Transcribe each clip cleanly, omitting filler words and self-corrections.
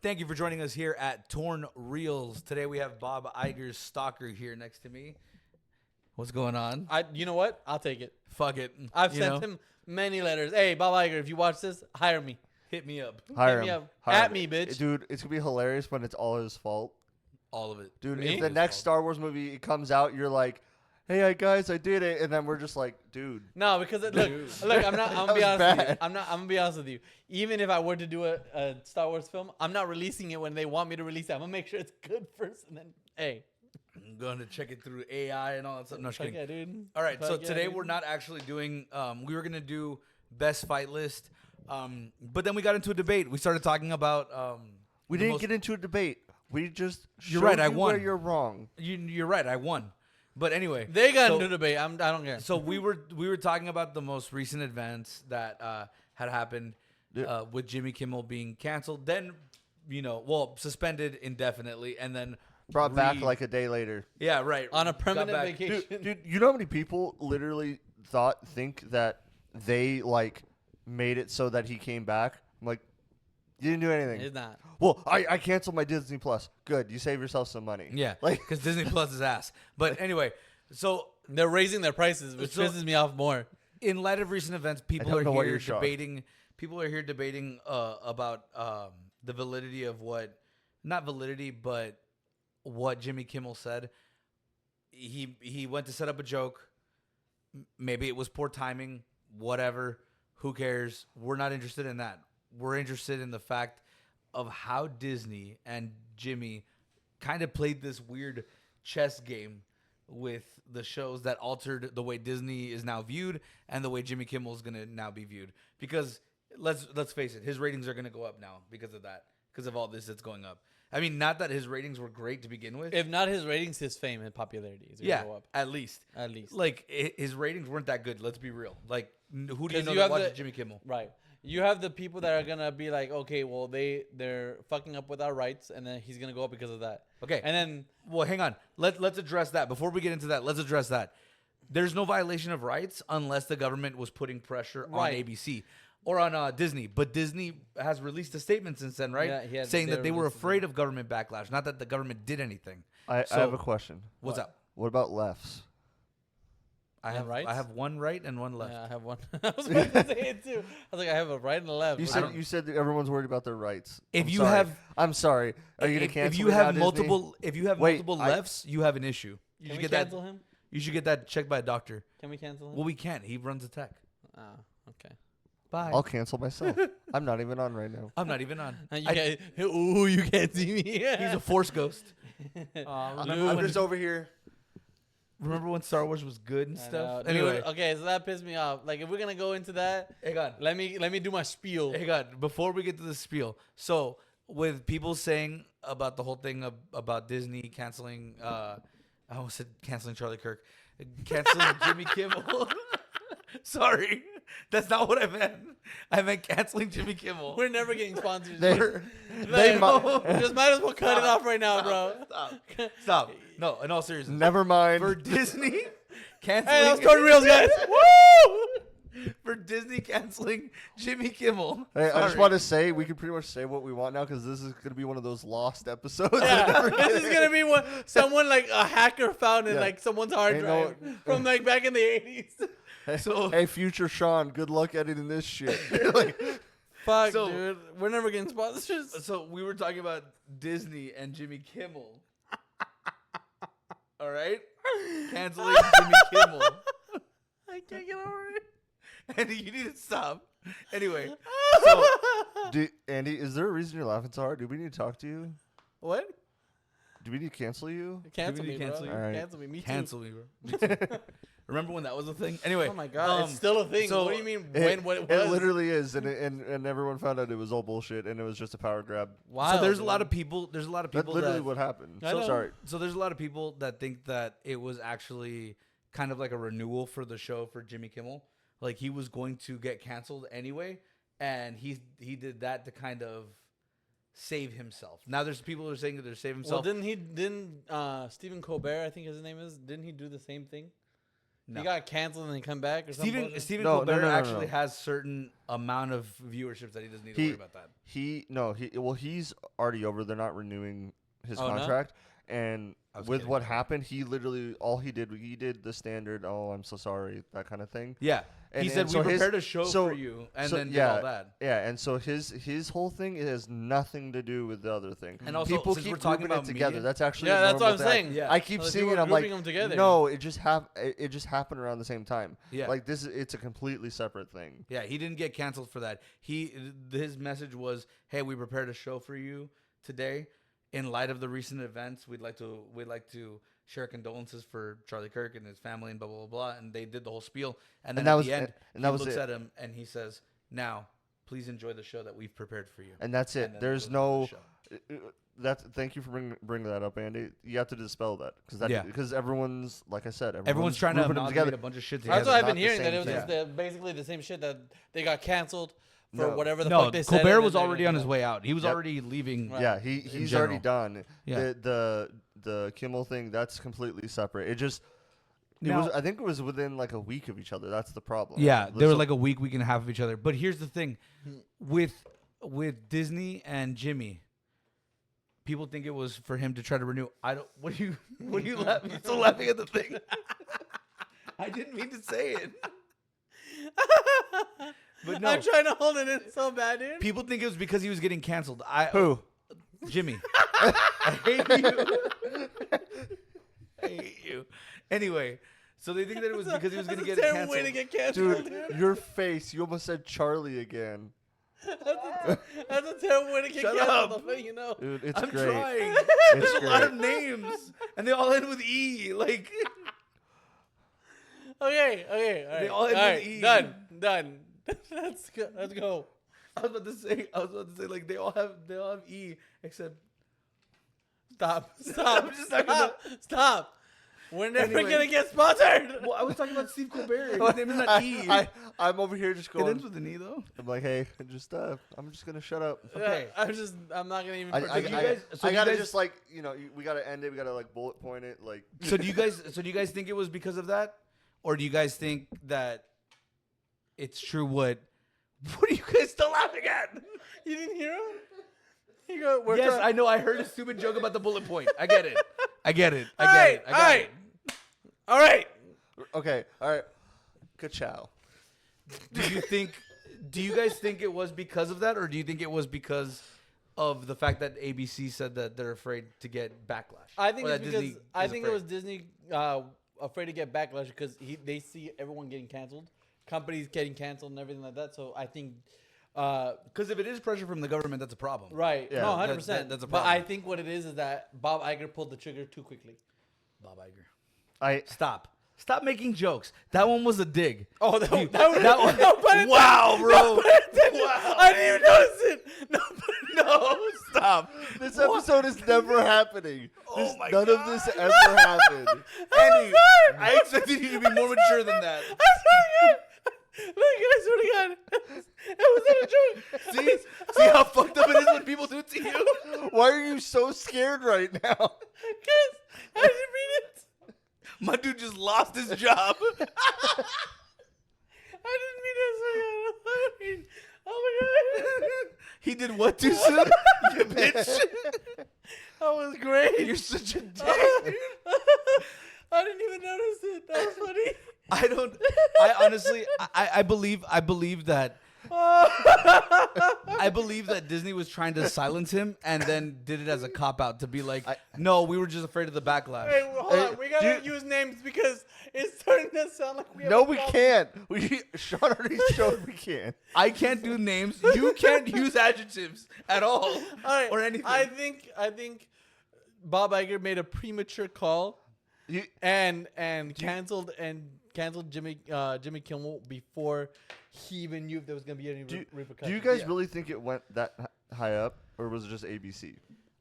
Thank you for joining us here at Torn Reels. Today we have Bob Iger's stalker here next to me. What's going on? You know what? I'll take it. Fuck it. I've sent him many letters. Hey, Bob Iger, if you watch this, hire me. Hit me up. Hire Hit me him. up. Hire At him. me, bitch. Dude, it's going to be hilarious when it's all his fault. All of it. Dude, Me? if the next Star Wars movie it comes out, you're like, hey, guys, I did it. And then we're just like, dude. No, because look, I'm gonna be honest with you. I'm gonna be honest with you. Even if I were to do a Star Wars film, I'm not releasing it when they want me to release it. I'm gonna make sure it's good first, and then hey, I'm going to check it through AI and all that stuff. No, just kidding. yeah, dude. All right, so Fuck yeah, today dude. we're not actually doing. We were gonna do best fight list, but then we got into a debate. We started talking about. We didn't get into a debate. We just You're showed right, I you won. where you're wrong. You're right. I won. But anyway, They got so- into debate. I don't care. So we were talking about the most recent events that had happened with Jimmy Kimmel being canceled, then suspended indefinitely, and then Brought back like a day later. yeah, right, On a got permanent back. vacation. Dude, you know how many people literally think that they like made it so that he came back? I'm like, you didn't do anything. It's not. Well, I canceled my Disney Plus. Good, you save yourself some money. Yeah, like because Disney Plus is ass. But anyway, so They're raising their prices, which pisses me off more. in light of recent events, people don't are know why here you're shocked. debating. People are here debating about the validity of not validity, but what Jimmy Kimmel said. He went to set up a joke. Maybe it was poor timing. Whatever. Who cares? We're not interested in that. We're interested in the fact of how Disney and Jimmy kind of played this weird chess game with the shows that altered the way Disney is now viewed and the way Jimmy Kimmel is going to now be viewed. Because let's face it, his ratings are going to go up now because of that, because of all this that's going up. I mean, not that his ratings were great to begin with. If not his ratings, his fame and popularity is gonna go up. At least. At least. Like his ratings weren't that good. Let's be real. Like who do you 'Cause know you that have watches the- Jimmy Kimmel? Right. You have the people that are gonna be like, okay, well they're fucking up with our rights, and then he's gonna go up because of that. Okay. And then Well, hang on. Let's address that. Before we get into that, let's address that. There's no violation of rights unless the government was putting pressure on Right. ABC or on Disney. But Disney has released a statement since then, right? Yeah, Saying that they were released a afraid of government backlash, not that the government did anything. I So- have a question. What's up? What about lefts? I Yeah, have rights? I have one right and one left. yeah, I have one. I was about to say it too. I was like, I have a right and a left. You What- said that everyone's worried about their rights. If I'm you sorry. have- I'm sorry. Are you gonna cancel? If you me now, have Disney? Wait, multiple I- lefts, you have an issue. You Can should we get that. cancel him? You should get that checked by a doctor. Can we cancel him? Well, we can't. He runs the tech. Oh, okay. Bye. I'll cancel myself. I'm not even on right now. I'm not even on. You can't see me. He's a force ghost. I'm just over here. Remember when Star Wars was good and I stuff? know. Anyway, Dude, okay, so that pissed me off. Like, if we're gonna go into that, hang on. let me do my spiel. Hang on. Before we get to the spiel, so with people saying about the whole thing about Disney canceling, I almost said canceling Charlie Kirk, canceling Jimmy Kimmel. Sorry, that's not what I meant. I meant canceling Jimmy Kimmel. We're never getting sponsors. They Like, might- just might as well cut it off right now, bro. Stop. No, in all seriousness. Never mind. For Disney canceling. Hey, let's turn reels, guys. Woo! For Disney canceling Jimmy Kimmel. Hey, I just Sorry. want to say we can pretty much say what we want now because this is going to be one of those lost episodes. Yeah, this is gonna be what someone like a hacker found in Yeah. like someone's hard Ain't drive from like back in the 80s. So Hey, future Sean, good luck editing this shit. Like, Fuck, So- dude, we're never getting sponsors. So we were talking about Disney and Jimmy Kimmel. All right? Canceling Jimmy Kimmel. I can't get over it. And you need to stop. Anyway, so Andy, is there a reason you're laughing so hard? Do we need to talk to you? What? Do we need to cancel you? Cancel we me, need to bro. cancel you? All right. Cancel me. Me too. cancel me, bro. Me too. Remember when that was a thing? Anyway. Oh my god, it's still a thing. so what do you mean? What it It was? literally is, and everyone found out it was all bullshit, and it was just a power grab. Wow. So there's a lot of people. There's a lot of That's people literally that. what happened. I know. Sorry. So there's a lot of people that think that it was actually kind of like a renewal for the show for Jimmy Kimmel. Like he was going to get canceled anyway, and he did that to kind of save himself. Now there's people who are saying that they're saving Well, himself. didn't Stephen Colbert, I think his name is, didn't he do the same thing? No. He got canceled and then come back or something. Stephen No, Colbert no. actually has certain amount of viewerships that he doesn't need to worry about that. He's already over. They're not renewing his Oh, no? contract. And I was with kidding. what happened, he did the standard, oh, I'm so sorry, that kind of thing. Yeah. And- He said and we so prepared a show for you and then did all that. Yeah, and so his whole thing has nothing to do with the other thing. And also, people since keep we're talking grouping it about together. media- That's actually Yeah, a that's what I'm normal thing. saying. Yeah. I keep Other seeing people it. are I'm like, grouping them together. no, it just happened around the same time. Yeah. Like it's a completely separate thing. Yeah, he didn't get canceled for that. His message was, "Hey, we prepared a show for you today. In light of the recent events, we'd like to share condolences for Charlie Kirk and his family and blah blah blah blah." And they did the whole spiel. And then that at was the end, it. And he that was looks it. at him and he says, "Now, please enjoy the show that we've prepared for you." And that's And it. then There's goes no. to the show. Thank you for bringing that up, Andy. You have to dispel that Yeah. because everyone's, like I said, Everyone's trying to grouping them amalgamate a bunch of shit together. That's what I've not been the hearing. same That it was thing. just basically the same shit that they got canceled for No. whatever the No, fuck they said. Colbert and was then they already got- on his way out. He was Yep. already leaving. Right. Yeah, he's already done. Yeah. The Kimmel thing, that's completely separate. Now- I think it was within like a week of each other. That's the problem. Yeah, they were So- like a week and a half of each other. But here's the thing, with Disney and Jimmy, people think it was for him to try to renew. I don't. What are you laughing? You're still laughing at the thing. I didn't mean to say it. But no, I'm trying to hold it in so bad, dude. people think it was because he was getting canceled. Who? Jimmy. I hate you. I hate you. Anyway, so they think that it was because he was going to get terrible way to canceled. get canceled, Dude, dude. your face. You almost said Charlie again. That's a terrible way to get Shut canceled. up. I'll let you know. Dude, it's I'm great. trying. It's There's a lot great. of names, and they all end with E. Like, Okay, all right. all end all with right, E. done. Let's go. I was about to say, like they all have E except. Stop. I'm just not gonna- Stop. We're never Anyway. gonna get sponsored. Well, I was talking about Steve Colbert. His name is not E. I'm over here just It ends going. with an E though. I'm like, hey, I'm just gonna shut up. Okay. I'm not gonna even. I pretend- gotta guys- just like we gotta end it. We gotta like bullet point it. Like So do you guys think it was because of that, or do you guys think that it's true? What are you guys still laughing at? You didn't hear him? He go. We're Yes, trying- I know. I heard a stupid joke about the bullet point. I get it. I get it. I All get right, it. I got it. all right. okay, all right, ka-chow. Do you guys think it was because of that, or do you think it was because of the fact that ABC said that they're afraid to get backlash? I think Or it's that because Disney I is think afraid? it was Disney afraid to get backlash because they see everyone getting canceled, companies getting canceled and everything like that. So I think. Because if it is pressure from the government, that's a problem. Right. Yeah, No, that- 100%. that's a But problem. I think what it is that Bob Iger pulled the trigger too quickly. Bob Iger. I Stop making jokes. That one was a dig. Oh, that was one- wow, bro. Wow. I didn't even notice it. No, stop. this episode is never happening. Oh my None God. of this ever happened. Andy, I expected you to be more mature than that. Look, I swear to God. It wasn't a joke. See how fucked up it is when people do it to you? Why are you so scared right now? Because I didn't mean it. My dude just lost his job. I didn't mean it. I mean, oh my God. He did what too soon? You bitch. That was great. You're such a dick. I didn't even notice it. That was funny. I honestly, I believe that. I believe that Disney was trying to silence him and then did it as a cop out to be like, no, we were just afraid of the backlash. Hey, hold Hey, on. We gotta dude. use names because it's starting to sound like we have No, a we problem. can't. Sean already showed we can. I can't do names. You can't use adjectives at all, All right. or anything. I think Bob Iger made a premature call You, and canceled Jimmy Kimmel before he even knew if there was gonna be any repercussions. do you guys Yeah. really think it went that high up, or was it just ABC?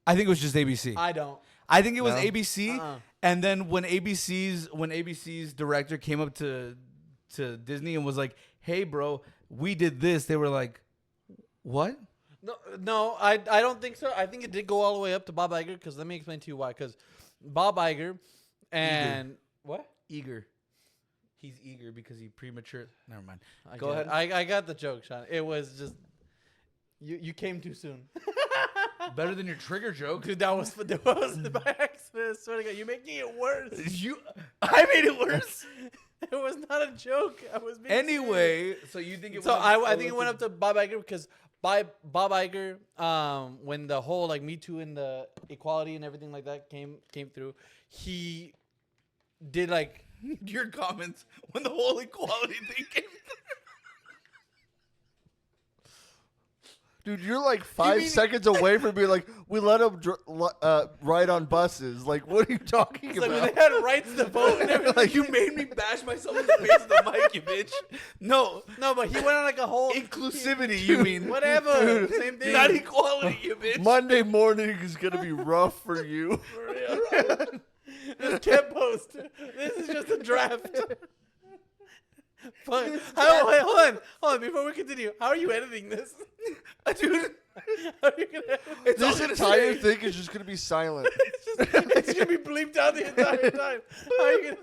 I think it was just ABC. I don't. I think it was No? ABC, Uh-uh. and then when ABC's director came up to Disney and was like, "Hey, bro, we did this," they were like, "What?" No, I don't think so. I think it did go all the way up to Bob Iger because let me explain to you why. Because Bob Iger and what? Eager. he's eager because he premature. Never mind. I Go get it. ahead. I got the joke, Sean. It was just you came too soon. Better than your trigger joke. Dude, that was by accident. I swear to God, you're making it worse. I made it worse. It was not a joke. I was being serious. Anyway, so you think it? So went I think it went up to Bob Iger because Bob Iger, when the whole like Me Too and the equality and everything like that came through, he did like your comments when the whole equality thing came. Dude, you're like 5 seconds away from being like, we let them ride on buses. Like, what are you talking it's about? like when they had rights to vote and everything. Like you made me bash myself in the face of the mic, you bitch. No, No, but he went on like a whole inclusivity. You mean whatever. Same thing. not equality, you bitch. Monday morning is gonna be rough for you. For real. Just can't post. This is just a draft. Fuck. Wait, hold on. Before we continue, how are you editing this? Dude, How are you gonna? it's all This gonna entire say- thing is just gonna be silent. It's gonna be bleeped out the entire time. How are you gonna?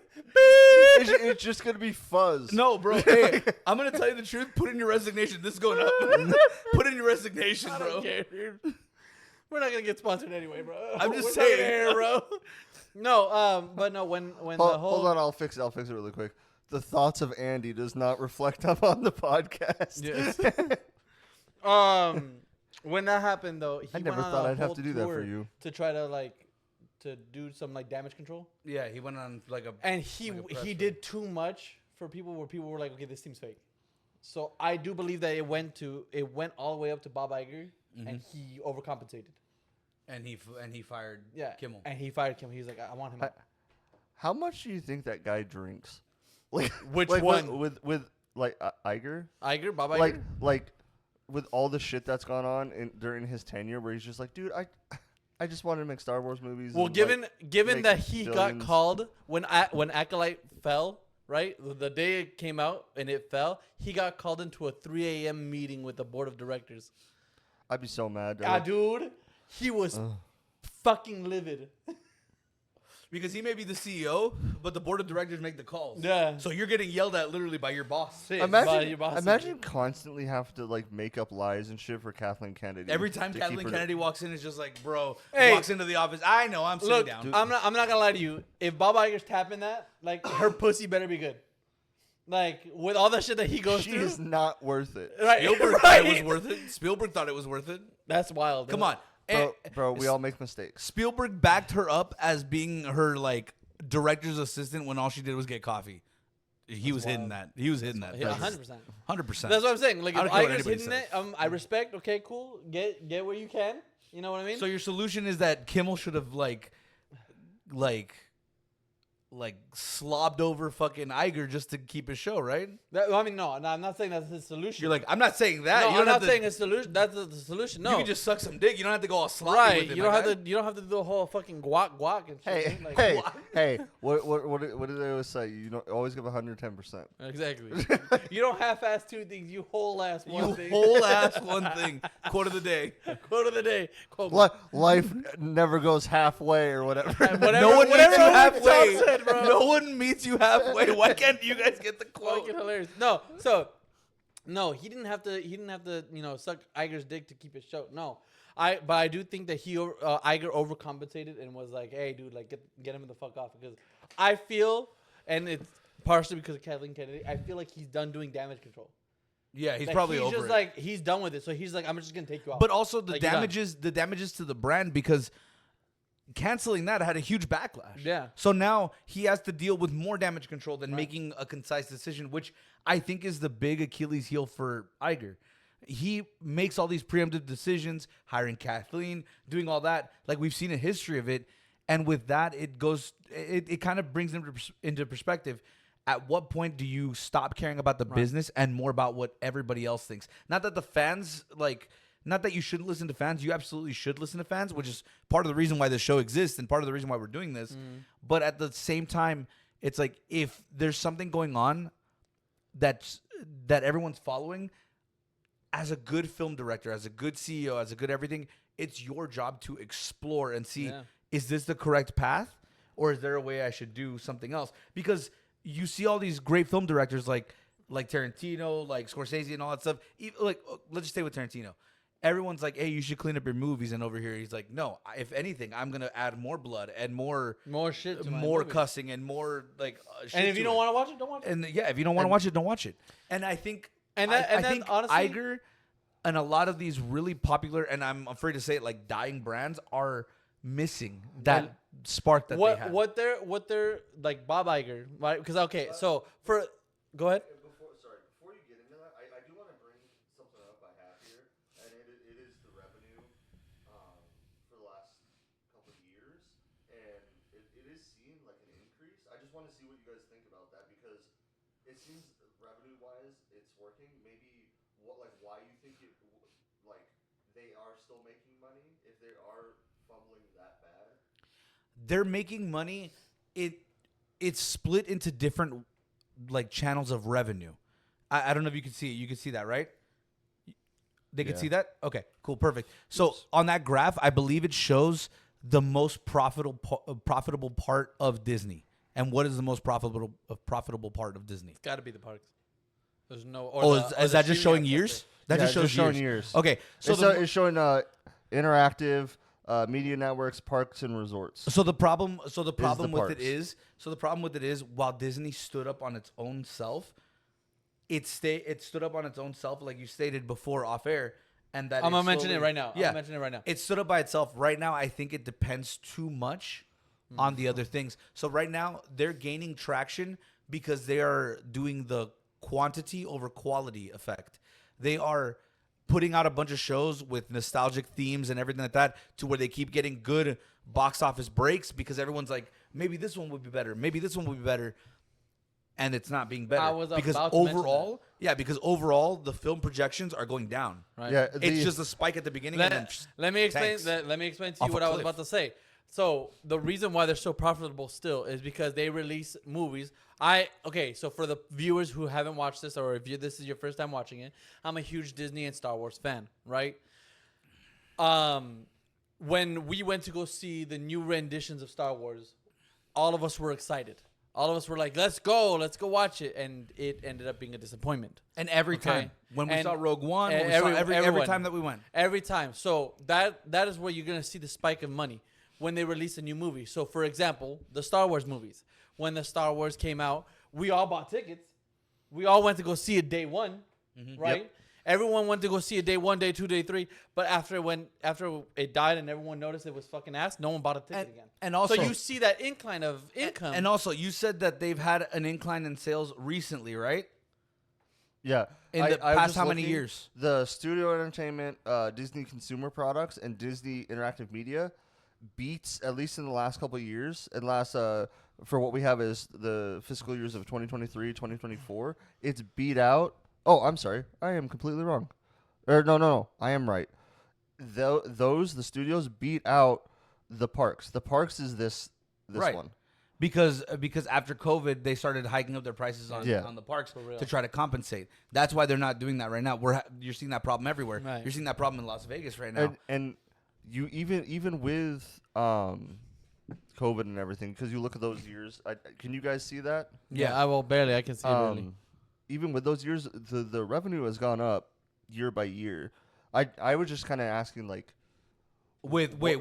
It's just gonna be fuzz. No, bro. Hey, I'm gonna tell you the truth. Put in your resignation. This is going up. Put in your resignation, I bro. don't care, dude. We're not gonna get sponsored anyway, bro. I'm just We're not saying. gonna air, bro. No, but no, when the whole Hold on, I'll fix it really quick. The thoughts of Andy does not reflect up on the podcast. Yes. When that happened though, he I never went on thought a I'd have whole to do that for tour you. to try to do some like damage control, Yeah, he went on like a. and he Like a press he run. did too much for people where people were like, okay, this seems fake. So I do believe that it went all the way up to Bob Iger, and he overcompensated. And he fired Yeah, Kimmel. and he fired Kimmel. He was like, I want him. out. How much do you think that guy drinks? Like, Which like one? with like Iger? Iger, Bob Iger. Like with all the shit that's gone on during his tenure, where he's just like, dude, I just wanted to make Star Wars movies. Well, and, given make that he got billions. called when Acolyte fell, right? The day it came out and it fell, he got called into a 3 a.m. meeting with the board of directors. I'd be so mad. Ah, dude, he was fucking livid. Because he may be the CEO, but the board of directors make the calls. Yeah. So you're getting yelled at literally by your boss. By your boss. Imagine constantly have to like make up lies and shit for Kathleen Kennedy. Every time to keep Kathleen her- Kennedy walks in, it's just like, bro, Hey. walks into the office. I know, I'm sitting Look, down. I'm not gonna lie to you. If Bob Iger's tapping that, like her pussy better be good. Like with all the shit that he goes She through. is not worth it. Right, Spielberg thought it was worth it. Spielberg thought it was worth it. That's wild. Come dude. on. Bro, we all make mistakes. Spielberg backed her up as being her like director's assistant when all she did was get coffee. He was hitting that. He was hitting that. Yeah, 100%. 100%. That's what I'm saying. Like I if don't care what Iger's anybody hitting says. it, I respect. Okay, cool. Get where you can. You know what I mean? So your solution is that Kimmel should have like slobbed over fucking Iger just to keep his show, right? I mean, no, I'm not saying that's his solution. You're like, I'm not saying that. no, you don't I'm have not to, saying his solution. That's the solution. No, You can just suck some dick. You don't have to go all sloppy right. with it. You my don't have guy. to. You don't have to do the whole fucking guac and shit. Hey, like, hey. What do they always say? You know, always give 110%. Exactly. You don't half-ass two things. You whole ass one You thing. whole ass one thing. Quote of the day. Quote of the day. Quote. Life never goes halfway or whatever. Whatever, No one meets whatever you Tom halfway. said, bro. No one meets you halfway. Why can't you guys get the quote? Fucking hilarious. No, he didn't have to. He didn't have to. Suck Iger's dick to keep his show. No, but I do think that Iger overcompensated and was like, "Hey, dude, like get him the fuck off." Because I feel, and it's partially because of Kathleen Kennedy. I feel like he's done doing damage control. Yeah, he's Like, probably he's over just it. like he's done with it. So he's like, I'm just gonna take you off. But also the Like, you're done. damages to the brand because canceling that had a huge backlash. Yeah. So now he has to deal with more damage control than making a concise decision, which I think is the big Achilles heel for Iger. He makes all these preemptive decisions, hiring Kathleen, doing all that. Like we've seen a history of it. And with that, it kind of brings them into perspective. At what point do you stop caring about the business and more about what everybody else thinks? Not that the fans, not that you shouldn't listen to fans. You absolutely should listen to fans, which is part of the reason why this show exists and part of the reason why we're doing this. But at the same time, it's like if there's something going on that everyone's following, as a good film director, as a good CEO, as a good everything, it's your job to explore and see, is this the correct path? Or is there a way I should do something else? Because you see all these great film directors like Tarantino, like Scorsese, and all that stuff. Like, let's just stay with Tarantino. Everyone's like, "Hey, you should clean up your movies," and over here he's like, "No, if anything, I'm gonna add more blood and more shit, to my more movies. cussing and more like." Shit And if to you don't it. want to watch it, don't watch it. And if you don't want to watch it, don't watch it. And I think, And I then think honestly, Iger and a lot of these really popular, and I'm afraid to say it, like dying brands are missing that spark that they had. what they're like Bob Iger, right? Because so for go ahead. Before you get into that, I do want to bring something up I have here, and it is the revenue for the last couple of years, and it is seeing like an increase. I just want to see what you guys think about that because it seems revenue-wise it's working. Maybe why you think like they are still making money if they are fumbling that bad. They're making money. It's split into different like channels of revenue. I don't know if you can see it. You can see that, right? They can Yeah. see that? Okay, cool, perfect. So on that graph, I believe it shows the most profitable part of Disney. And what is the most profitable part of Disney? It's got to be the parks. There's no. Is that just showing years? That Yeah, just shows just showing years. Okay, so It's showing interactive media networks, parks, and resorts. the problem with parks. the problem with it is while Disney stood up on its own self, it stood up on its own self like you stated before off air, and that I'm it gonna mention it slowly- right now. Yeah, I'm mentioning it right now. it stood up by itself. Right now, I think it depends too much on the other things. So right now, they're gaining traction because they are doing the quantity over quality effect. They are putting out a bunch of shows with nostalgic themes and everything like that to where they keep getting good box office breaks because everyone's like, maybe this one would be better. Maybe this one would be better. And it's not being better. I was because about to mention overall, the film projections are going down. Right. Yeah, It's just a spike at the beginning and then Let me explain tanks that. Let me explain to off you a what I was cliff. about to say. So the reason why they're so profitable still is because they release movies. So for the viewers who haven't watched this, or if this is your first time watching it, I'm a huge Disney and Star Wars fan, right? When we went to go see the new renditions of Star Wars, all of us were excited. All of us were like, let's go watch it. And it ended up being a disappointment. And every Okay. time when we And saw Rogue One, and when we saw every everyone. time that we went. Every time. So that is where you're going to see the spike of money when they release a new movie. So, for example, the Star Wars movies. When the Star Wars came out, we all bought tickets. We all went to go see it day one, right? Yep. Everyone went to go see it day 1, day 2, day 3. But after it died and everyone noticed it was fucking ass, no one bought a ticket again. And also, so you see that incline of income. And also, you said that they've had an incline in sales recently, right? Yeah. In the I was past just how many looking, years? The studio entertainment, Disney consumer products, and Disney interactive media beats, at least in the last couple of years, and for what we have is the fiscal years of 2023, 2024, it's beat out. Oh, I'm sorry. I am completely wrong. No. I am right. The studios beat out the parks. The parks is this Right. one. Because after COVID, they started hiking up their prices on the parks real. to try to compensate. That's why they're not doing that right now. You're seeing that problem everywhere. Right. You're seeing that problem in Las Vegas right now. And you even with COVID and everything, because you look at those years. Can you guys see that? yeah, I will barely. I can see it barely. Even with those years, the revenue has gone up year by year. I was just kind of asking like with the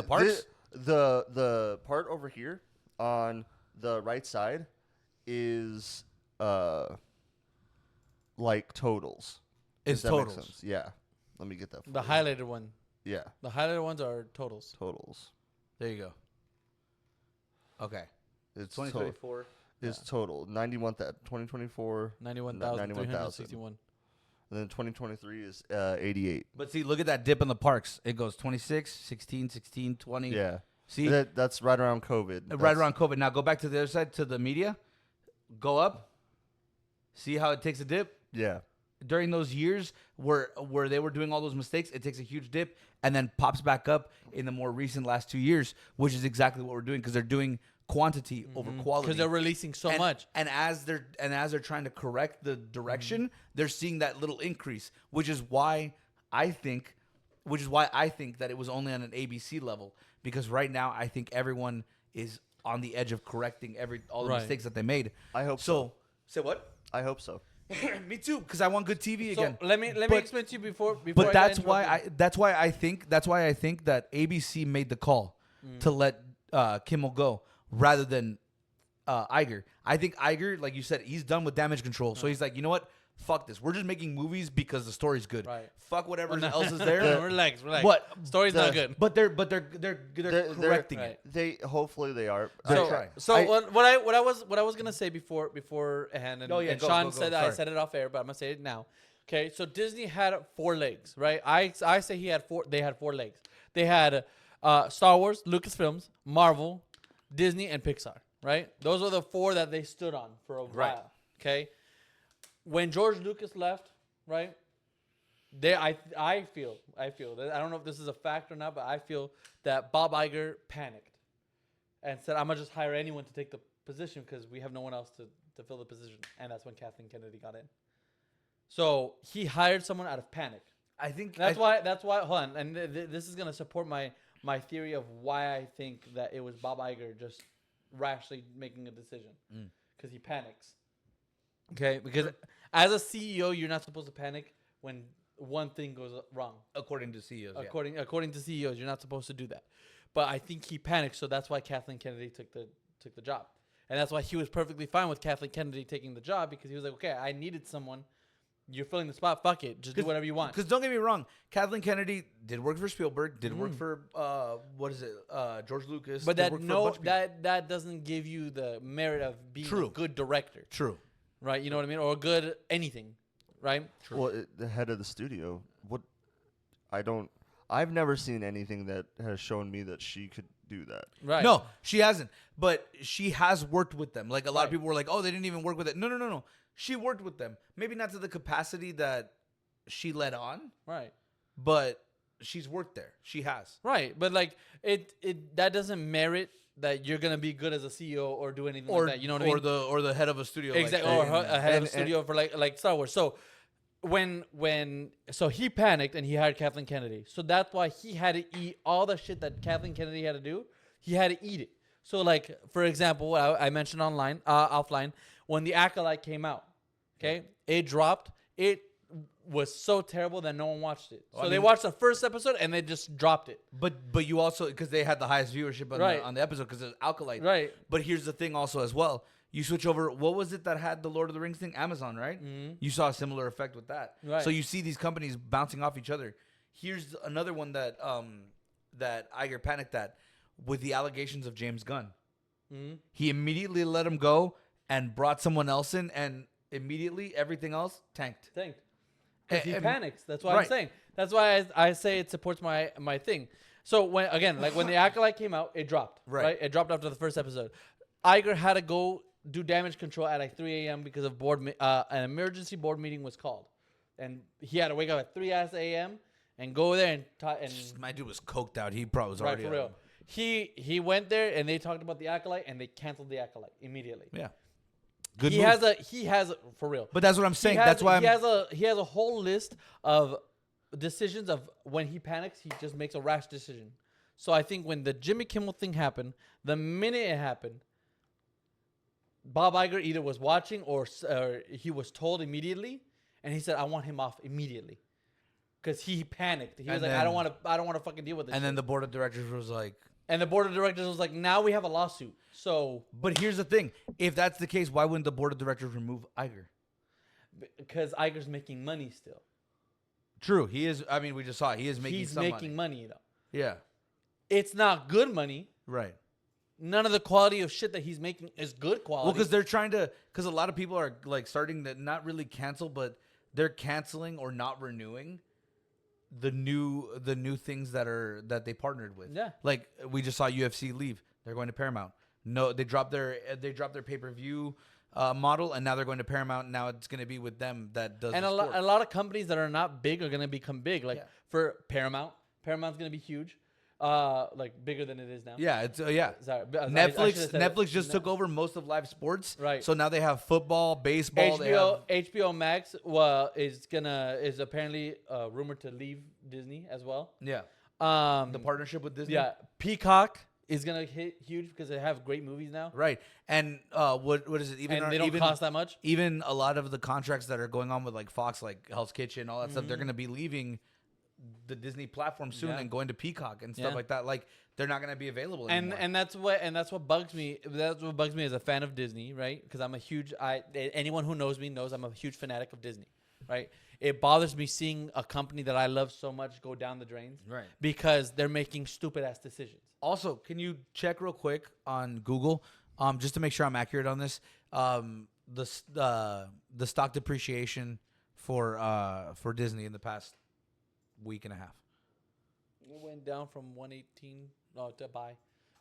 parks. The part over here on the right side is like totals. It's Does that make totals. sense? Yeah. Let me get that. The for you. highlighted one. Yeah. The highlighted ones are totals. Totals. There you go. Okay. It's 2024. Is total 2024 91,361. and then 2023 is 88. But see, look at that dip in the parks. It goes 26, 16, 16, 20. Yeah. See? That's right around COVID. Right around COVID. Now go back to the other side, to the media. Go up. See how it takes a dip? Yeah. During those years where they were doing all those mistakes, it takes a huge dip and then pops back up in the more recent last 2 years, which is exactly what we're doing because they're doing quantity over quality. Because they're releasing so much. And as they're trying to correct the direction, they're seeing that little increase, which is why I think that it was only on an ABC level, because right now I think everyone is on the edge of correcting all the Right. mistakes that they made. I hope So say what? I hope so. Me too, because I want good TV So again. let me But- explain to you before. But I that's got why interrupted. that's why I think that ABC made the call to let Kimmel go rather than Iger. I think Iger, like you said, he's done with Damage Control, so he's like, you know what? Fuck this. We're just making movies because the story's good. Right. Fuck whatever No. else is there. Relax. What? Story's not The- good. But they're correcting right. it. They hopefully they are. They're So, trying. what I was gonna say beforehand, and, Oh, yeah, and go, Sean go, go. said that I Sorry. said it off air, but I'm gonna say it now. Okay, so Disney had 4 legs, right? I say he had 4. They had 4 legs. They had Star Wars, Lucasfilms, Marvel, Disney, and Pixar. Right? Those were the 4 that they stood on for a Right. while. Okay. When George Lucas left, right? I feel that, I don't know if this is a fact or not, but I feel that Bob Iger panicked and said, "I'm gonna just hire anyone to take the position because we have no one else to fill the position." And that's when Kathleen Kennedy got in. So he hired someone out of panic. I think That's why. Hold on, and this is gonna support my theory of why I think that it was Bob Iger just rashly making a decision because he panics. Okay, because as a CEO, you're not supposed to panic when one thing goes wrong. according to CEOs. According to CEOs, you're not supposed to do that. But I think he panicked, so that's why Kathleen Kennedy took the job, and that's why he was perfectly fine with Kathleen Kennedy taking the job because he was like, okay, I needed someone. You're filling the spot. Fuck it, just do whatever you want. Because don't get me wrong, Kathleen Kennedy did work for Spielberg, did work for George Lucas. But did work for a bunch of people. that doesn't give you the merit of being True. a good director, True. right? You know what I mean, or a good anything, right? Well, the head of the studio. I've never seen anything that has shown me that she could do that. Right. No, she hasn't. But she has worked with them. Like a lot of Right. people were like, "Oh, they didn't even work with it." No. She worked with them. Maybe not to the capacity that she led on, Right. but she's worked there. She has. Right. But like it that doesn't merit that you're gonna be good as a CEO or do anything Or like that. You know what I mean? or the head of a studio. like Exactly. that. Or a head of a and- studio for like Star Wars. So so he panicked and he hired Kathleen Kennedy. So that's why he had to eat all the shit that Kathleen Kennedy had to do. He had to eat it. So like for example, what I mentioned offline, when The Acolyte came out, okay, it dropped. It was so terrible that no one watched it. So I they mean- watched the first episode and they just dropped it. But you also, because they had the highest viewership Right. on the episode because it's Alkalite. Right. But here's the thing also as well. You switch over. What was it that had the Lord of the Rings thing? Amazon, right? Mhm. You saw a similar effect with that. Right. So you see these companies bouncing off each other. Here's another one that that Iger panicked at with the allegations of James Gunn. Mhm. He immediately let him go and brought someone else in, and immediately everything else tanked. Because he panics. That's what I'm right. saying. That's why I say it supports my thing. So when The Acolyte came out, it dropped. Right. Right. It dropped after the first episode. Iger had to go do damage control at like 3 a.m. because of an emergency board meeting was called, and he had to wake up at 3 a.m. and go there and My dude was coked out. He probably was right already for real. He went there and they talked about The Acolyte and they canceled The Acolyte immediately. Yeah. Good He move. has for real. But that's what I'm saying. He has, That's why he has a whole list of decisions of when he panics, he just makes a rash decision. So I think when the Jimmy Kimmel thing happened, the minute it happened, Bob Iger either was watching or he was told immediately, and he said, "I want him off immediately," because he panicked. He was And like, then- "I don't want to fucking deal with this." And then shit." the board of directors was like, and the board of directors was like, "Now we have a lawsuit." So but here's the thing. If that's the case, why wouldn't the board of directors remove Iger? because Iger's making money still, True. He is. I mean, we just saw it. He is making he's some making money though. Yeah. It's not good money. Right. None of the quality of shit that he's making is good quality. Well, because they're trying to, because a lot of people are like starting to not really cancel, but they're canceling or not renewing the new things that they partnered with. Yeah. Like we just saw UFC leave. They're going to Paramount. No, they dropped their pay-per-view model, and now they're going to Paramount. Now it's going to be with them that does. and the a sport. lot of companies that are not big are gonna become big. Like Yeah. for Paramount's gonna be huge, like bigger than it is now. Yeah, it's yeah. Sorry, Netflix just took over most of live sports. Right. So now they have football, baseball. they have, HBO Max is apparently rumored to leave Disney as well. yeah. The The partnership with Disney. Yeah, Peacock is gonna hit huge because they have great movies now, Right. And what is it? Even and they don't even, cost that much. even a lot of the contracts that are going on with like Fox, like Hell's Kitchen, all that stuff, they're Mm-hmm. gonna be leaving the Disney platform soon Yeah. and going to Peacock and stuff Yeah. like that. Like they're not gonna be available And anymore. and that's what bugs me. That's what bugs me as a fan of Disney, right? Because I'm a huge anyone who knows me knows I'm a huge fanatic of Disney, right? It bothers me seeing a company that I love so much go down the drains, Right. Because they're making stupid ass decisions. Also, can you check real quick on Google, just to make sure I'm accurate on this? The stock depreciation for Disney in the past week and a half. It went down from 118 to buy,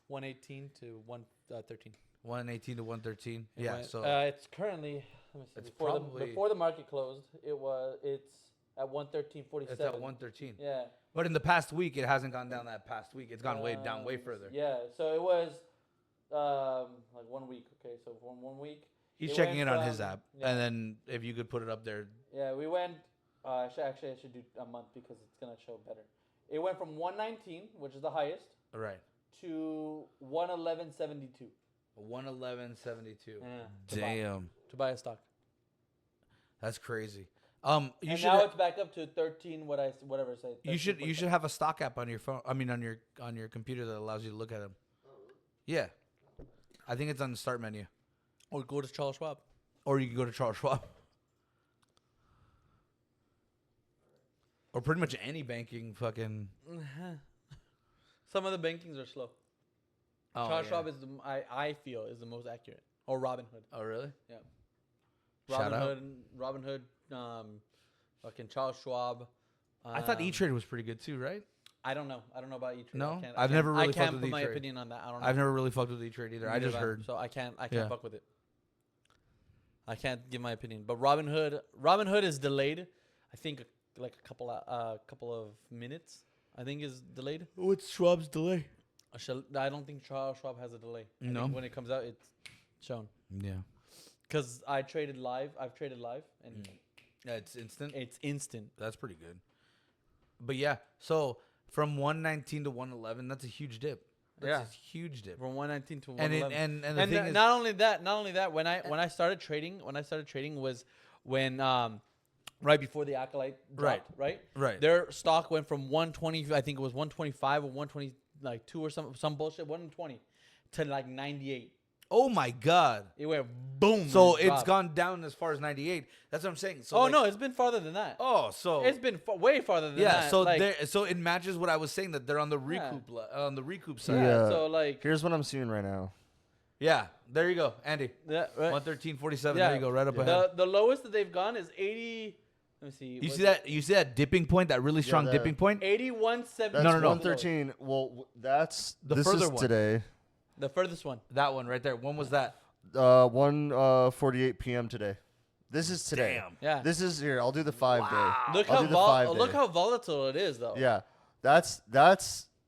118 to 113. 118 to 113. It Yeah. went- So it's currently. Let me see. It's Before probably- before the market closed, it's at 113.47. it's at 113. Yeah. But in the past week, it hasn't gone down that past week. It's gone way down, way further. Yeah, so it was like 1 week. Okay, so from 1 week. He's it checking went it on his from- app, yeah. and then if you could put it up there. Yeah, we went. I should do a month because it's gonna show better. It went from 119, which is the highest, Right. to 111.72. 111.72. Yeah. Damn, To buy a stock. that's crazy. You And should now it's back up to 13. Whatever I say. you should 13.7. have a stock app on your phone. I mean, on your computer that allows you to look at them. Yeah, I think it's on the start menu, Or go to Charles Schwab. or you can go to Charles Schwab, or pretty much any banking fucking. Some of the bankings are slow. Oh, Charles yeah. Schwab is I feel is the most accurate. Or Robinhood. Oh, really? Yeah. Shout out. Robinhood, fucking Charles Schwab. I thought E-Trade was pretty good too, right? I don't know. I don't know about E-Trade. No? I I've never really I fucked can't with put my E-Trade. opinion on that. I don't know. I've never really fucked with E-Trade either. I Neither just have I. heard. So I can't Yeah. fuck with it. I can't give my opinion. But Robinhood is delayed. I think like a couple of minutes. I think is delayed. What's Schwab's delay? I don't think Charles Schwab has a delay. I No? think when it comes out, it's shown. Yeah. Because I've traded live, and Yeah, it's instant. it's instant. That's pretty good. But yeah, so from 119 to 111, that's a huge dip. That's a huge dip. From 119 to And 111. and the thing is, not only that, when I started trading was when right before the Acolyte dropped, right? right. Their stock went from 120, I think it was 125 or 122 or some bullshit, 120 to like 98. Oh my God. It went boom. So and it's dropped. gone down as far as 98. That's what I'm saying. So Oh like- no, it's been farther than that. Oh, so It's been way farther than yeah. that. So like, so it matches what I was saying, that they're on the recoup on the recoup side. yeah. Yeah. So like Here's what I'm seeing right now. Yeah. There you go, Andy. yeah, right. 113.47. Yeah. There you go. Right up ahead. The lowest that they've gone is 80. Let me see. You what's see it? that? You see that dipping point? That really strong that- dipping point? 81.70. That's No, no, no. 113. Well, that's The this further is one. today. The furthest one. That one right there. When was that? 1:48 p.m. today. This is today. Damn. Yeah. This is here. I'll do the 5 day. Look I'll how do the 5 look day. how volatile it is though. Yeah. That's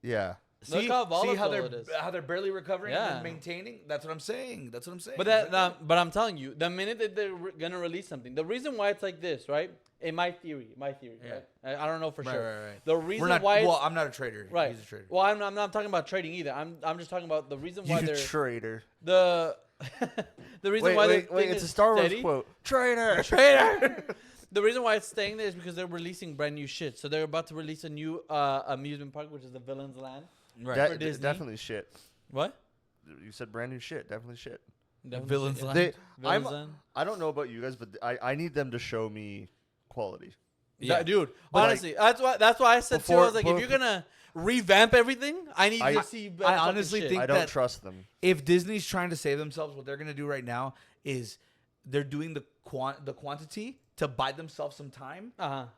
yeah. Look how see how volatile they're it is. how they're barely recovering Yeah. and maintaining. That's what I'm saying. That's what I'm saying. But but I'm telling you, the minute that they're gonna release something, the reason why it's like this, right? In my theory, Yeah. right? I don't know for Right, sure. right, right. The reason We're not. why, Well, it's, I'm not a trader. right? He's a trader. Well, I'm not talking about trading either. I'm just talking about the reason why You they're traitor. the the reason Wait, why wait, the wait. thing It's a is Star Wars steady- quote. Traitor. Trader. The reason why it's staying there is because they're releasing brand new shit. So they're about to release a new amusement park, which is the Villain's Land. Right. for Disney. Definitely shit. What? You said brand new shit. Definitely shit. Villain's yeah. Land. They, Villain's I'm, Land. I don't know about you guys, but I need them to show me quality. Yeah, dude. But, like, Honestly, that's why I said too. I was like, if you're gonna revamp everything, I need to see. I honestly shit. think I don't that- trust them. If Disney's trying to save themselves, what they're gonna do right now is they're doing the quantity to buy themselves some time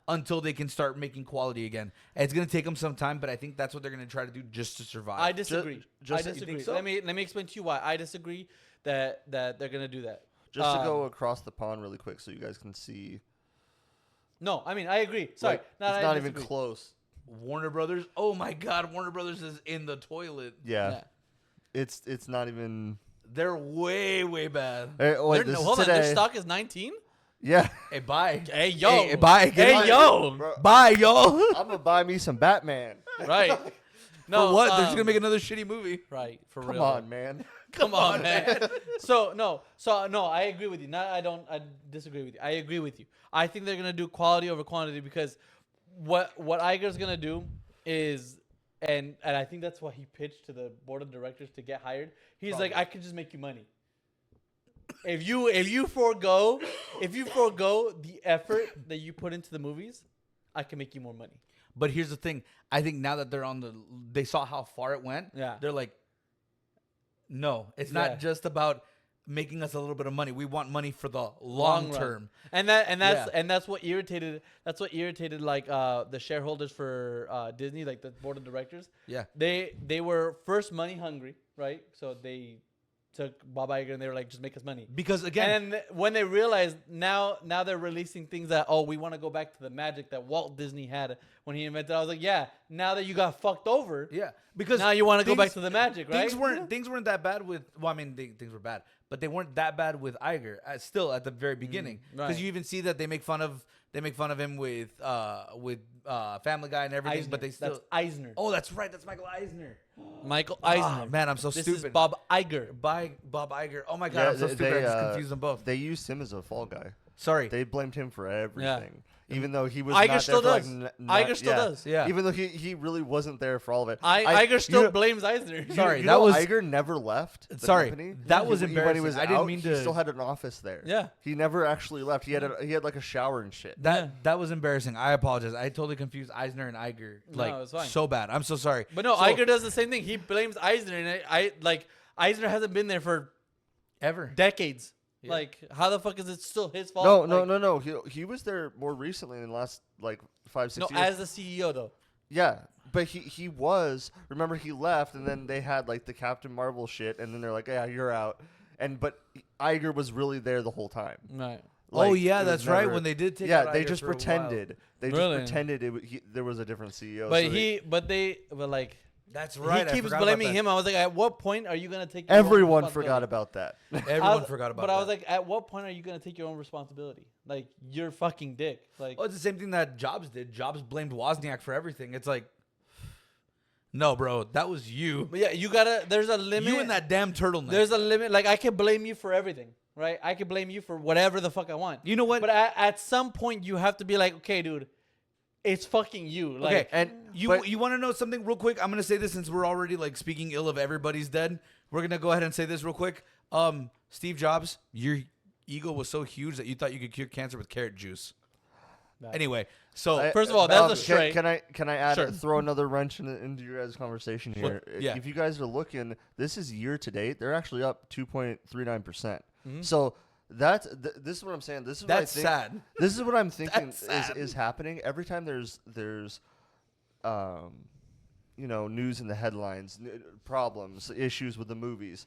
until they can start making quality again. And it's gonna take them some time, but I think that's what they're gonna try to do just to survive. I disagree. just- I you disagree. think so? Let me explain to you why I disagree that they're gonna do that. Just to go across the pond really quick so you guys can see. No, I mean I agree. Sorry, Like, no, it's I not even disagree. close. Warner Brothers. Oh my God, Warner Brothers is in the toilet. Yeah. Yeah. It's not even. They're way bad. Hey, wait, They're- this is hold on, today. their stock is 19. Yeah. Hey, bye. Hey yo, Hey, bye. Get Hey on- yo, Bro, Bye, yo. I'm gonna buy me some Batman. right? No, For what? They're just gonna make another shitty movie. right for Come real. on, man. Come on, man. So no, I agree with you. I disagree with you. I agree with you. I think they're gonna do quality over quantity because what Iger's gonna do is, and I think that's what he pitched to the board of directors to get hired. He's like, I could just make you money. If you forego the effort that you put into the movies, I can make you more money. But here's the thing. I think now that they saw how far it went. Yeah. They're like, no, it's Yeah. not just about making us a little bit of money. We want money for the long run. term. And that's what irritated like the shareholders for Disney, like the board of directors. Yeah. They were first money hungry, right? So they took Bob Iger and they were like, just make us money. Because again, And when they realized now they're releasing things that, we want to go back to the magic that Walt Disney had when he invented. I was like, yeah, now that you got fucked over, yeah, because now you want to go back things- to the magic, right? Things weren't that bad with. Well, I mean, things were bad, but they weren't that bad with Iger. Still at the very beginning, because right. you even see that they make fun of him with Family Guy and everything. Eisner. But they still. That's Eisner. Oh, that's right. That's Michael Eisner. Michael Ah, Eisner. man, I'm so this stupid. is Bob Iger. Bob Iger. Oh my god, I'm so stupid. I just confused them both. They used him as a fall guy. Sorry. They blamed him for everything. Even though he was Iger not still there for does. like Iger still does. Yeah. Even though he really wasn't there for all of it. Iger still you know- blames Eisner. Sorry, you that know was- Iger never left. The Sorry, company. that was When he embarrassing. was I didn't out, mean he to- still had an office there. Yeah. He never actually left. He had like a shower and shit. That was embarrassing. I apologize. I totally confused Eisner and Iger. Like it's fine. so bad. I'm so sorry. But no, So- Iger does the same thing. He blames Eisner, and Eisner hasn't been there for ever. decades. Yeah. Like, how the fuck is it still his fault? No. He was there more recently in the last like 5-6 No, years. as the CEO though. Yeah, but he was. Remember, he left, and then they had like the Captain Marvel shit, and then they're like, "Yeah, you're out." But Iger was really there the whole time. Right. Oh Like, yeah, it was that's right. never- When they did take Yeah, out they Iger just for a while. pretended. They Really? just pretended there was a different CEO. But so That's right. he I keeps forgot blaming about that. him. I was like, at what point are you gonna take? Your own everyone responsibility? forgot about that. Everyone forgot about But that. I was like, at what point are you gonna take your own responsibility? Like, you're fucking dick. Like, oh, it's the same thing that Jobs did. Jobs blamed Wozniak for everything. It's like, no, bro, that was you. but yeah, you gotta. There's a limit. You and that damn turtleneck. There's a limit. Like, I can blame you for everything, right? I can blame you for whatever the fuck I want. You know what? But at some point, you have to be like, okay, dude, it's fucking you. Like, Okay, And you but- want to know something real quick? I'm gonna say this since we're already like speaking ill of everybody's dead. We're gonna go ahead and say this real quick. Steve Jobs, your ego was so huge that you thought you could cure cancer with carrot juice. Anyway, so First of all, that's a can- stray. Can I add Sure. throw another wrench into your guys' conversation here? yeah. If you guys are looking, this is year to date. They're actually up 2.39%. Mm-hmm. So that's this is what I'm saying. This is that's what I think, sad. This is what I'm thinking That's sad. is happening every time there's news in the headlines, problems, issues with the movies.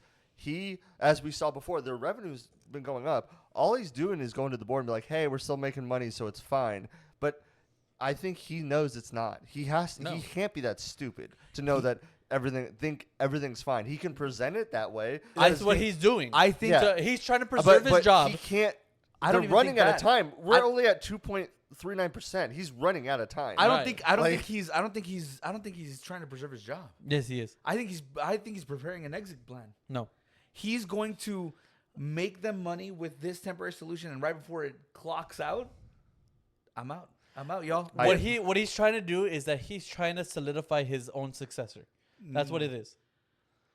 As we saw before, their revenue's been going up. All he's doing is going to the board and be like, "Hey, we're still making money, so it's fine." But I think he knows it's not. He can't be that stupid to know that everything's fine. He can present it that way. that's what he's doing. I think Yeah. So he's trying to preserve his but job. He can't. I They're don't even running think out of that. time. We're I- only at 2.39%. He's running out of time. I don't Right. think I don't Like- think he's I don't think he's trying to preserve his job. yes, he is. I think he's preparing an exit plan. No. He's going to make them money with this temporary solution, and right before it clocks out, I'm out. I'm out, y'all. What he's trying to do is that he's trying to solidify his own successor. That's what it is.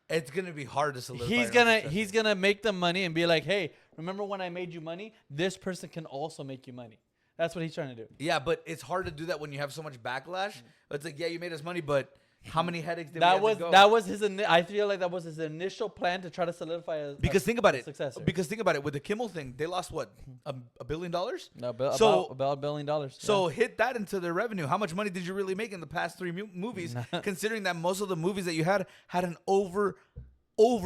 It's gonna be hard to solidify. He's gonna make them money and be like, hey, remember when I made you money? This person can also make you money. That's what he's trying to do. Yeah, but it's hard to do that when you have so much backlash. It's like, yeah, you made us money, but how many headaches did we have to go? That was his. I feel like that was his initial plan to try to solidify a Because think about it. successor. Because think about it. With the Kimmel thing, they lost what, $1 billion? No, So- about $1 billion. So hit that into their revenue. How much money did you really make in the past 3 movies? Considering that most of the movies that you had an over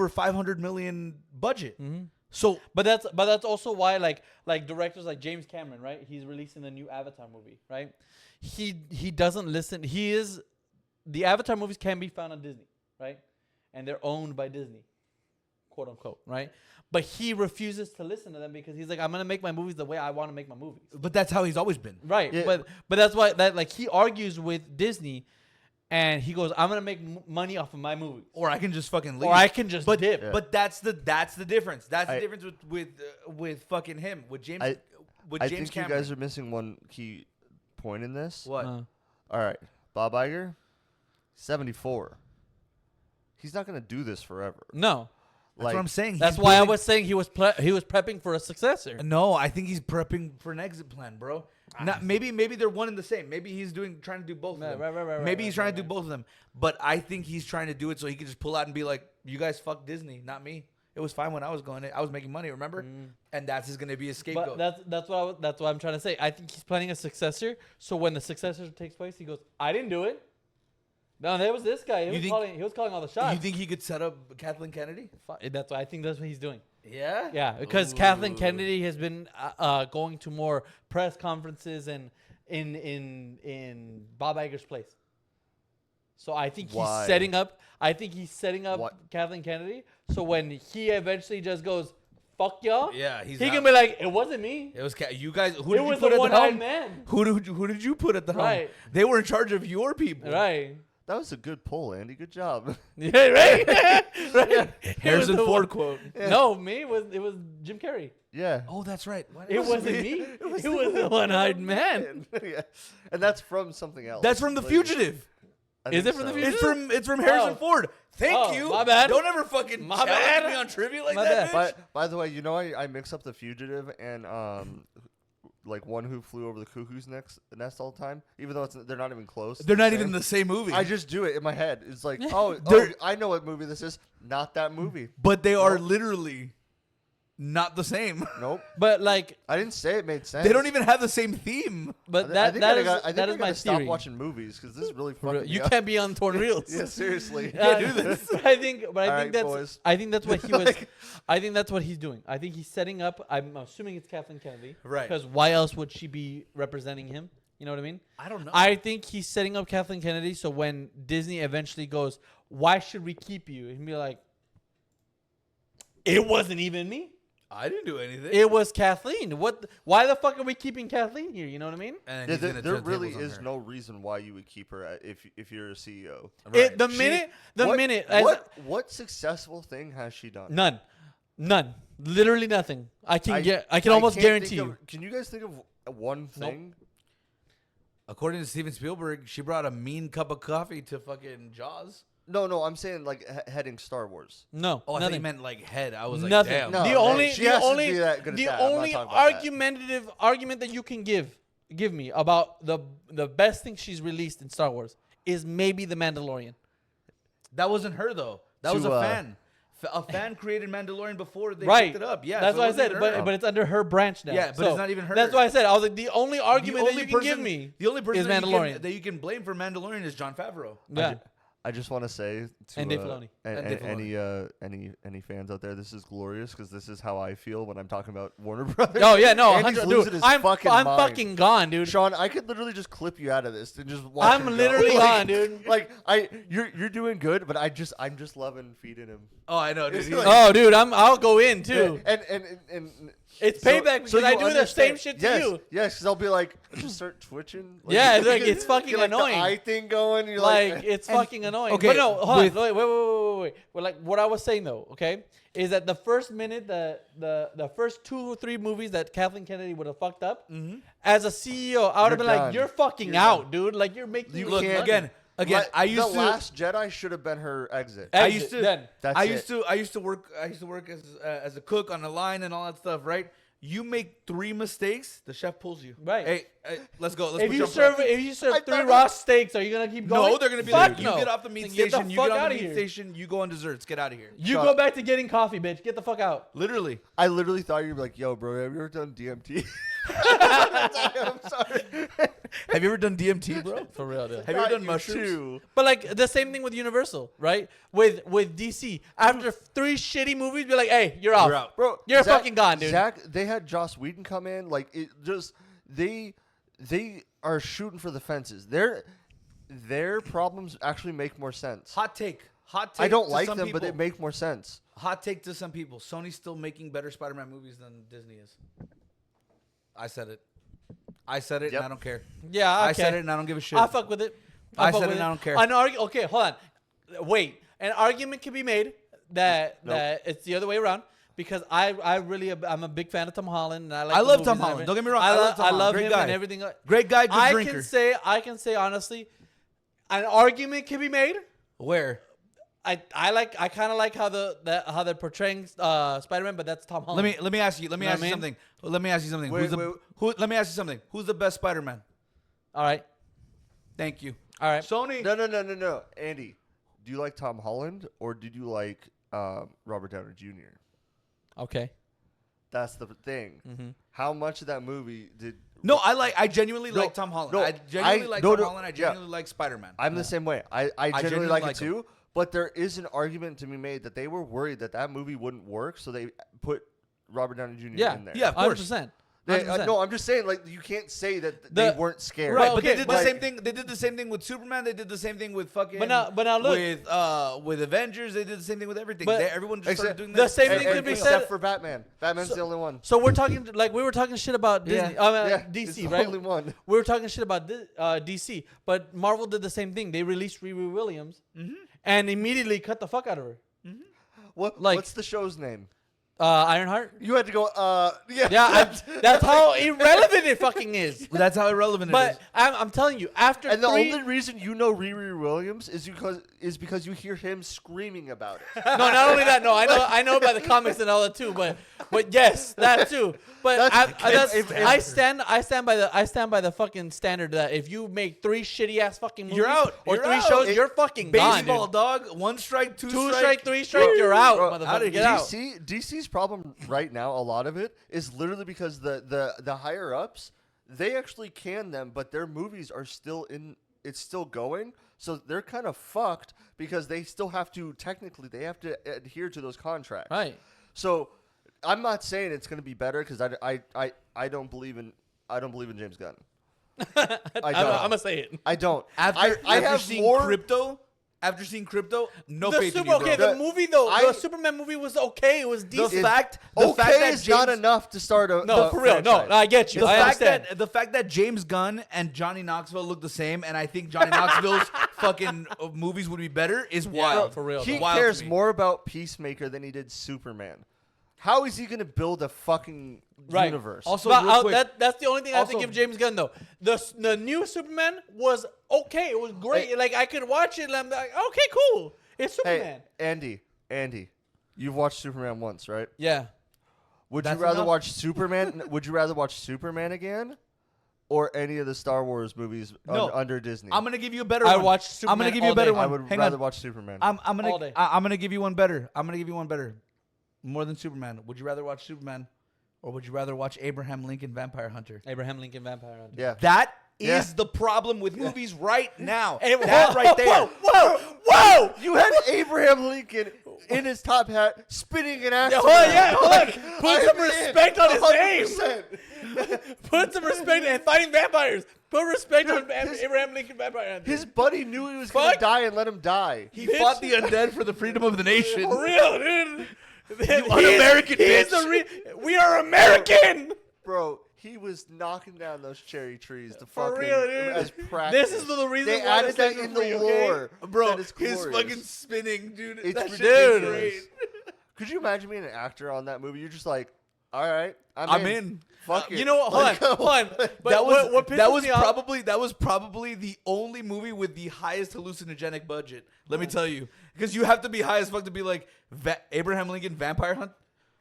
500 million budget. Mm-hmm. So But that's also why like directors like James Cameron, right? He's releasing the new Avatar movie, right? He doesn't listen. The Avatar movies can be found on Disney, right? And they're owned by Disney, quote unquote, right? But he refuses to listen to them because he's like, I'm gonna make my movies the way I want to make my movies. but that's how he's always been. Right. Yeah. But that's why he argues with Disney and he goes, "I'm gonna make money off of my movies, Or I can just fucking leave. or I can just but dip." Yeah. but that's the difference. That's the I- difference with fucking him with James I James think Cameron. you guys are missing one key point in this. What? Uh, All right, Bob Iger, 74. He's not gonna do this forever. no, That's what I'm saying. that's He's why I building- was saying he was prepping for a successor. No, I think he's prepping for an exit plan, bro. Not maybe they're one and the same. Maybe he's trying to do both of them. Right, Maybe he's trying to do right. both of them. But I think he's trying to do it so he can just pull out and be like, "You guys fuck Disney, not me. It was fine when I was going. I was making money, remember?" And that's going to be his scapegoat. But that's what I'm trying to say. I think he's planning a successor. So when the successor takes place, he goes, "I didn't do it." No, there was this guy. He was calling all the shots. You think he could set up Kathleen Kennedy? That's what I think. That's what he's doing. Yeah. Yeah, because Kathleen Kennedy has been going to more press conferences and in Bob Iger's place. So I think Why? he's setting up. I think he's setting up What? Kathleen Kennedy. So when he eventually just goes, "Fuck y'all," Yeah, he's he out. can be like, "It wasn't me. It was you guys. Who It did you was put the at the one-eyed helm? man." Who did you put at the helm? Right. They were in charge of your people. Right. That was a good pull, Andy. Good job. Yeah. Right. Right. Harrison It was the Ford one- quote. No, me. It was Jim Carrey. Yeah. Oh, that's right. It wasn't me. It was the one-eyed man. Yeah. And that's from something else. That's from The Like, Fugitive. I Is think it from The so. Fugitive? It's from Harrison Oh. Ford. Thank Oh, you. my bad. Don't ever fucking My challenge bad. me on trivia like My that, bad. bitch. By the way, you know I mix up The Fugitive and like One Who Flew Over the Cuckoo's Nest all the time, even though they're not even close. They're not even same. the same movie. I just do it in my head. It's like, oh, They're- I know what movie this is. Not that movie. but they are Nope. literally not the same. Nope. But like, I didn't say it made sense. They don't even have the same theme. but I that think that I is got- I think that I is my gotta stop theory. watching movies because this is really For real. fucking. You me up. can't be on torn reels. Yeah, seriously. Can't do this. But I think Alright, that's boys. I think that's what he was. Like- I think that's what he's doing. I think he's setting up. I'm assuming it's Kathleen Kennedy, Right. Because why else would she be representing him? You know what I mean? I don't know. I think he's setting up Kathleen Kennedy so when Disney eventually goes, "Why should we keep you?" He'd be like, "It wasn't even me. I didn't do anything. It was Kathleen. Why the fuck are we keeping Kathleen here? You know what I mean?" And Yeah, he's there, gonna there turn really tables on is her. no reason why you would keep her if you're a CEO. Right. The She- minute What successful thing has she done? none, literally nothing. I can almost can't guarantee think you. of- can you guys think of one thing? According to Steven Spielberg, she brought a mean cup of coffee to fucking Jaws. No, I'm saying like heading Star Wars. No, Oh, I thought nothing. you meant like head. I was like, Nothing. damn. No, the hey, only, she the has to only, be that good at the that. I'm not only talking about that. argumentative argument that you can give me about the best thing she's released in Star Wars is maybe the Mandalorian. That wasn't her though. That was To, a fan. A fan created Mandalorian before they Right. picked it up. Yeah, that's so what it I said. wasn't her. But it's under her branch now. Yeah, but it's not even her. That's why I said I was like the only argument The that you can give me. The only person is that Mandalorian. you can blame for Mandalorian is Jon Favreau. Yeah. I just want to say to And Dave Filoni. And Dave any fans out there, this is glorious because this is how I feel when I'm talking about Warner Brothers. Oh yeah, no, Andy's 100. losing Dude, his I'm fucking I'm mind. fucking gone, dude. Sean, I could literally just clip you out of this and just watch him I'm go. literally Like- gone, dude. Like you're doing good, but I'm just loving feeding him. Oh, I know, dude. It's He- like- Oh, dude, I'll go in too. And It's payback because I you do the same understand- shit to yes, you. Yes, because I'll be like, just start twitching. Yeah, it's like, it's fucking get, like, annoying. The eye thing going. You're Like like, it's fucking annoying. okay, But no, hold with- on, wait. Well, like what I was saying though, okay, is that the first minute, the first 2 or 3 movies that Kathleen Kennedy would have fucked up, as a CEO, I would have You're been done. like, "You're fucking You're out, done. dude. Like you're making You me Look, can't- money." again. I used the to. Last Jedi should have been her exit. Exit, I used to. then. That's I it. used to work as a cook on the line and all that stuff. Right. You make 3 mistakes, the chef pulls you. Right. Hey, let's go. Let's If put you on serve plate. if you serve I 3 thought- raw steaks, are you gonna keep going? No, they're gonna be Fuck like, no. you get off the meat Then get station. the You fuck get on outta the meat here. station. You go on desserts. Get out of here. You Shut go up. back to getting coffee, bitch. Get the fuck out. Literally. I literally thought you'd be like, "Yo, bro, have you ever done DMT?" I'm sorry. Have you ever done DMT, bro? For real, dude. Have you ever Not done you mushrooms? too. But like the same thing with Universal, right? With DC, after 3 shitty movies, be like, "Hey, you're off. You're out. Bro, You're Zach- fucking gone, dude." Zach, they had Joss Whedon come in. Like it just they are shooting for the fences. Their problems actually make more sense. Hot take. Hot take. I don't to like some them, people. but they make more sense. Hot take to some people. Sony's still making better Spider-Man movies than Disney is. I said it. I said it, Yep. and I don't care. Yeah, okay. I said it, and I don't give a shit. I fuck with it. I fuck said with it. I don't care. Okay, hold on. Wait. An argument can be made that it's the other way around. Because I'm a big fan of Tom Holland. And I love Tom movies and Holland. everything. Don't get me wrong. I love Tom I Holland. love Great him guy. and everything. Great guy, good drinker. I can say honestly, an argument can be made. Where? I kind of like how they're portraying Spider-Man, but that's Tom Holland. Let me ask you. Let me You know ask what you I mean? something. Let me ask you something. Wait, Let me ask you something. Who's the best Spider-Man? All right. Thank you. All right. Sony. No. Andy, do you like Tom Holland or did you like Robert Downey Jr.? Okay. That's the thing. Mm-hmm. How much of that movie did? No, I genuinely like Tom Holland. no, I genuinely like Tom Holland. I yeah. genuinely like Spider-Man. I'm the same way. I genuinely genuinely like like it too. But there is an argument to be made that they were worried that movie wouldn't work, so they put Robert Downey Jr. in there. Yeah, of course. 100%. No, I'm just saying, like, you can't say that The- they weren't scared. Right, Well, but they okay, did the same thing. They did the same thing with Superman. They did the same thing with fucking. But now look. with Avengers, they did the same thing with everything. But everyone just started except- doing the that. same thing could be except said- for Batman. Batman's the only one. So we're talking like we were talking shit about Disney, Yeah, DC, it's the right? only one. We were talking shit about DC, but Marvel did the same thing. They released Riri Williams and immediately cut the fuck out of her. What's the show's name? Ironheart. You had to go. Yeah. Yeah, that's how irrelevant it fucking is. That's how irrelevant it But is. I'm telling you, after And the three, only reason you know Riri Williams is because you hear him screaming about it. no, not only that, no, I know about the comics and all that too, but yes, that too. But I stand by the fucking standard that if you make 3 shitty ass fucking movies You're out. or You're 3 out. shows, you're fucking gone, Baseball, dude. dog. 1 strike, 2 strike, 3 strike, you're out, Bro, motherfucker. Get out. DC's problem right now, a lot of it is literally because the higher ups, they actually can them, but their movies are still it's still going, so they're kind of fucked because they still have to adhere to those contracts. Right. So I'm not saying it's going to be better because I don't believe in James Gunn. I don't. I'm gonna say it. I don't. After I have seeing more Crypto, after seeing Crypto, no The faith in super, you, bro. okay, the movie though, I- the Superman movie was okay. It was The decent. fact okay that is not James- enough to start a No, for real. No, franchise. I get you. The I fact understand. that James Gunn and Johnny Knoxville look the same, and I think Johnny Knoxville's fucking movies would be better, is wild. for real. He Wild to cares me. more about Peacemaker than he did Superman. How is he going to build a fucking universe? Also, But real quick, that's the only thing I have to Also- give James Gunn though. The new Superman was okay. It was great. Hey. Like I could watch it and I'm like, okay, cool. It's Superman. hey, Andy, you've watched Superman once, right? Yeah. Would That's you rather enough. watch Superman? Would you rather watch Superman again, or any of the Star Wars movies No. under Disney? I'm gonna give you a better I one. watched I'm Superman gonna give you all a better day. I one. would Hang rather on. watch Superman. I'm All gonna day. I'm gonna give you one better. I'm gonna give you one better. More than Superman. Would you rather watch Superman, or would you rather watch Abraham Lincoln Vampire Hunter? Abraham Lincoln Vampire Hunter. yeah. That is Yeah. the problem with movies right now. Hey, That right there. Whoa! You had Abraham Lincoln in his top hat spinning an ass. Yeah, around. hold on. Put some I'm in. respect on his name. 100%. Put some respect and fighting vampires. Put respect on his- Abraham Lincoln Vampire Hunter. His buddy knew he was going to Fuck. die and let him die. He Bitch. fought the undead for the freedom of the nation. For real, dude. un-American bitch. We are American. Bro, he was knocking down those cherry trees to For fucking real, dude. as practice. This is the reason They why added this that thing's in free, the okay? lore. Bro, That is his glorious. fucking spinning, dude. It's That shit ridiculous. is great. Could you imagine being an actor on that movie? You're just like, all right, I'm in. Fuck it. You know what? Hold Let's on, go. hold on. But That was what that pisses was me off- probably the only movie with the highest hallucinogenic budget. Let me tell you, because you have to be high as fuck to be like Abraham Lincoln Vampire Hunt.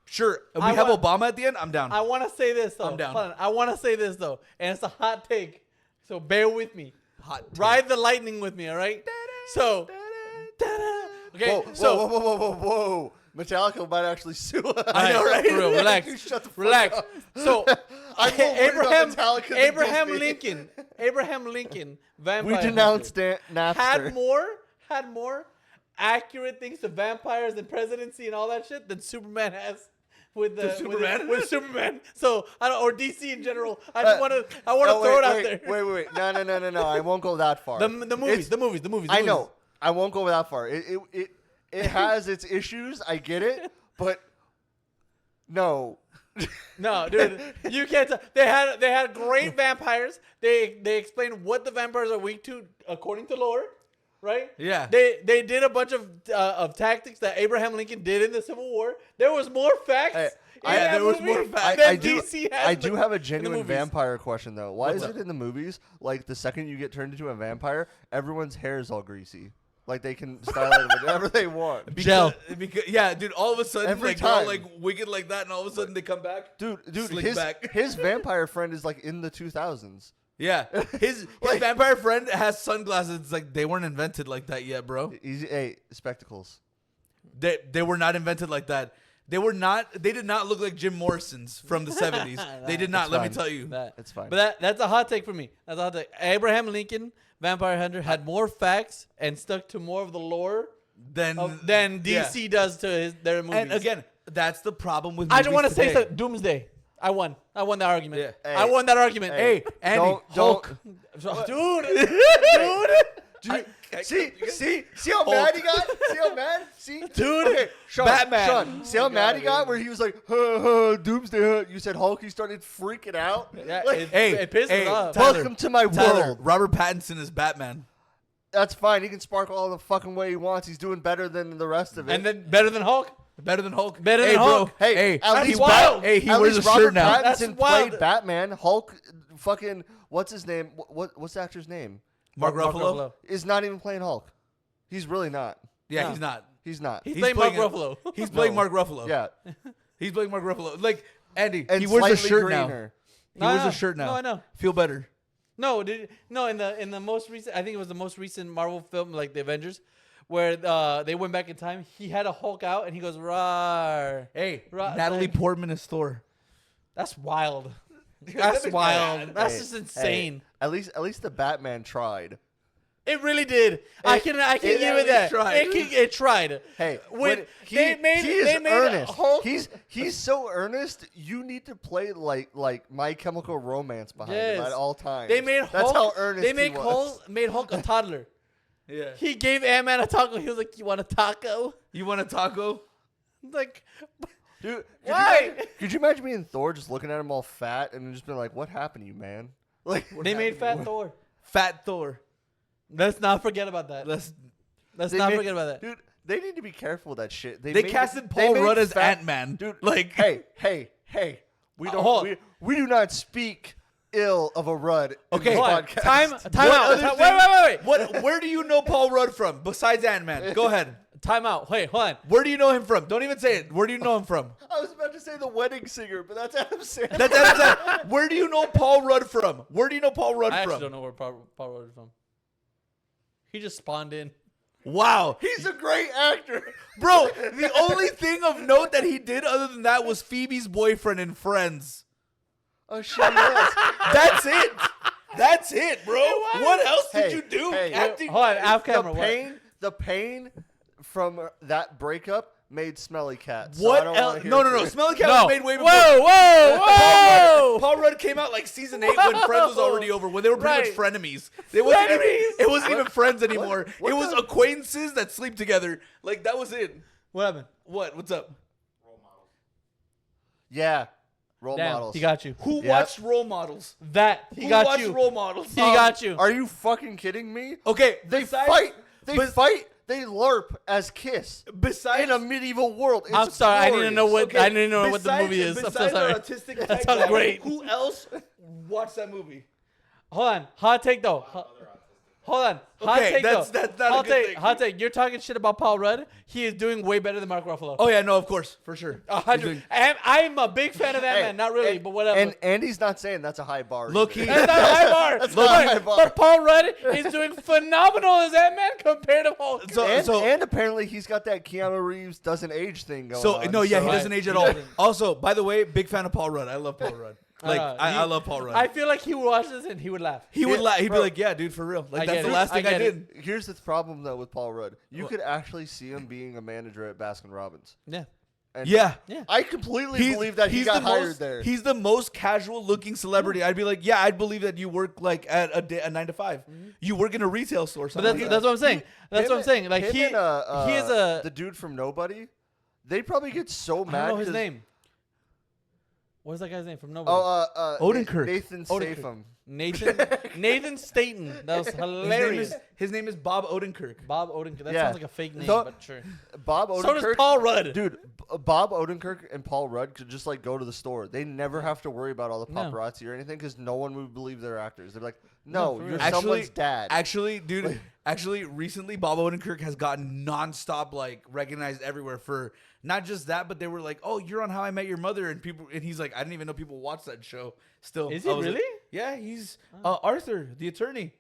Sure, and we I have want- Obama at the end. I'm down. I want to say this though. I'm down. Hold on. I want to say this though, and it's a hot take, so bear with me. Hot take. Ride the lightning with me, all right? So, okay. Whoa, so whoa. Metallica might actually sue us. I know, right? For real, relax. You shut the fuck Relax. up. So, I'm more worried about Metallica than Disney. Abraham Lincoln, Vampire We denounced Hunter, Napster. had more accurate things to vampires and presidency and all that shit than Superman has with the Superman? with Superman. So I don't, or DC in general. I just want to No, throw it out wait, there. Wait. No. I won't go that far. The movies, the movies. I know. I won't go that far. It has its issues. I get it. But No. No, dude, you can't. They had great vampires. They explained what the vampires are weak to according to lore, right? Yeah. They did a bunch of tactics that Abraham Lincoln did in the Civil War. There was more facts. Hey, in that there was movie more facts. than I do. DC has I in do the- have a in the genuine movies. vampire question though. Why What's is up? it in the movies like the second you get turned into a vampire, everyone's hair is all greasy? Like they can style it whatever they want. Gel. Because, yeah, dude. All of a sudden, Every like they're all time. like wicked like that, and all of a sudden they come back. Dude, Slick back. his vampire friend is like in the 2000s. Yeah, his Like- vampire friend has sunglasses. It's like they weren't invented like that yet, bro. Hey, spectacles. They were not invented like that. They were not. They did not look like Jim Morrison's from the 70s. They did not. That's Let me fine. tell you. It's fine. But that's a hot take for me. That's a hot take. Abraham Lincoln, Vampire Hunter, had more facts and stuck to more of the lore Then than DC does to their movies. And again, that's the problem with. I just want to say today. something. Doomsday. I won that argument. Yeah. I won that argument. Hey, Andy, don't- Hulk. Dude. Dude, I- see how mad he got? See how mad? See? Dude, Okay, Sean, Batman. Sean, see how mad he got where he was like, Doomsday, You said Hulk, he started freaking out. Yeah, Like, it pissed us off. Tyler, welcome to my Tyler, world. Robert Pattinson is Batman. That's fine. He can sparkle all the fucking way he wants. He's doing better than the rest of it. And then better than Hulk. Better than Hulk. Better hey, than bro. Hulk. Hey, at he's least wild. Hey, he at wears a least shirt Robert now. That's Pattinson wild. played Batman. Hulk, fucking, what's his name? What's the actor's name? Mark Ruffalo. Is not even playing Hulk. He's really not. Yeah, No. he's not. He's not. He's playing Mark playing Ruffalo. He's playing No. Mark Ruffalo. Yeah. He's playing Mark Ruffalo. Like Andy, And he wears a slightly shirt now. greener. He No, wears no. a shirt now. No, I know. Feel better. No, in the most recent, I think it was the most recent Marvel film, like the Avengers, where they went back in time. He had a Hulk out, and he goes, "Rawr." Hey, Right, Natalie like- Portman is Thor. That's wild. That's wild. That's Hey, just insane. At least the Batman tried. It really did. I can it give it really that. tried. It tried. Hey, when he they made is earnest. Hulk. He's so earnest. You need to play like My Chemical Romance behind him Yes. at all times. They made That's Hulk. how earnest They he made was. Hulk a toddler. Yeah. He gave Ant-Man a taco. He was like, "You want a taco?" You want a taco? Like, Dude, Why? Could you imagine being Thor just looking at him all fat and just being like, "What happened to you, man?" Like they made Fat Thor. Fat Thor. Let's not forget about that. Let's. Let's they not made- forget about that. Dude, they need to be careful with that shit. They made- casted they Paul made Rudd as fat- Ant-Man. Dude, Like, hey. We don't. Hold. We do not speak ill of a Rudd. in Okay, this Hold on. podcast. Time What out. other Time- thing- Wait. Where do you know Paul Rudd from besides Ant-Man? Go ahead. Time out. Wait, hold on. Where do you know him from? Don't even say it. Where do you know him from? I was about to say the wedding singer, but that's Adam Sandler. That's Ant-Man. Where do you know Paul Rudd from? Where do you know Paul Rudd I actually from? don't know where Paul Rudd is from. He just spawned in. Wow. He's a great actor. Bro, the only thing of note that he did other than that was Phoebe's boyfriend in Friends. Oh shit, yes. That's it. That's it, bro. What else did Hey, you do? hey. Acting. Hold on. Off camera. The pain from that breakup made Smelly Cat. So I What don't else? wanna hear No, it. no. Smelly Cat No. was made way before. Whoa. Paul Rudd came out like season 8 when Friends was already over, when they were pretty much frenemies. It wasn't even friends anymore. what it was the- acquaintances that sleep together. Like that was it. What happened? What? What's up? Yeah, role Damn, models. he got you. Who Yep. watched Role Models? He Who got watched you. Role Models? He got you. Are you fucking kidding me? Okay, They besides- fight. They but- fight. They LARP as Kiss Besides in a medieval world. It's I'm sorry. I need to know glorious. what. I need to know what the movie is. I'm so besides sorry. our autistic That tech sounds guy, great. Who else watched that movie? Hold on. Hot take though. Hold on. Hot Okay, take that's though. not a Hot good take. thing. Hot take. You're talking shit about Paul Rudd. He is doing way better than Mark Ruffalo. Oh yeah, no, of course, for sure. 100. I'm a big fan of that man. Not really, but whatever. And Andy's not saying that's a high bar. Look, either. he- That's not a high bar. That's not a high bar. But Paul Rudd is doing phenomenal as that man compared to Hulk. and apparently he's got that Keanu Reeves doesn't age thing going So on. no, yeah, he Right. doesn't age at He all. doesn't. Also, by the way, big fan of Paul Rudd. I love Paul Rudd. Like I love Paul Rudd. I feel like he would watch this and he would laugh. He would laugh. He'd be bro. like, "Yeah, dude, for real. I Like get that's the it. last thing I get did." it. Here's the problem though with Paul Rudd. You could actually see him being a manager at Baskin Robbins. Yeah. And Yeah. Yeah. I completely believe that he got the hired most, there. He's the most casual looking celebrity. I'd be like, yeah, I'd believe that you work like at a 9 to 5. You work in a retail store. But Something that's like what I'm saying. That's what I'm saying. Like him he and, he is a. the dude from Nobody. They probably get so I mad. don't know his 'cause name. What's that guy's name from Nobody? Odenkirk. Nathan Odenkirk. Statham. Nathan Staten. That was hilarious. His name is Bob Odenkirk. Bob Odenkirk. That Yeah. sounds like a fake name, So- but sure. Bob Odenkirk. So does Paul Rudd. Dude, Bob Odenkirk and Paul Rudd could just like go to the store. They never have to worry about all the No. paparazzi or anything because no one would believe they're actors. They're like, No, no, for you're real. someone's dad. Actually, dude. Actually, recently Bob Odenkirk has gotten nonstop like recognized everywhere for not just that, but they were like, "Oh, you're on How I Met Your Mother," and people, and he's like, "I didn't even know people watch that show." Still, Is he I was like, really? yeah, he's Arthur, the attorney.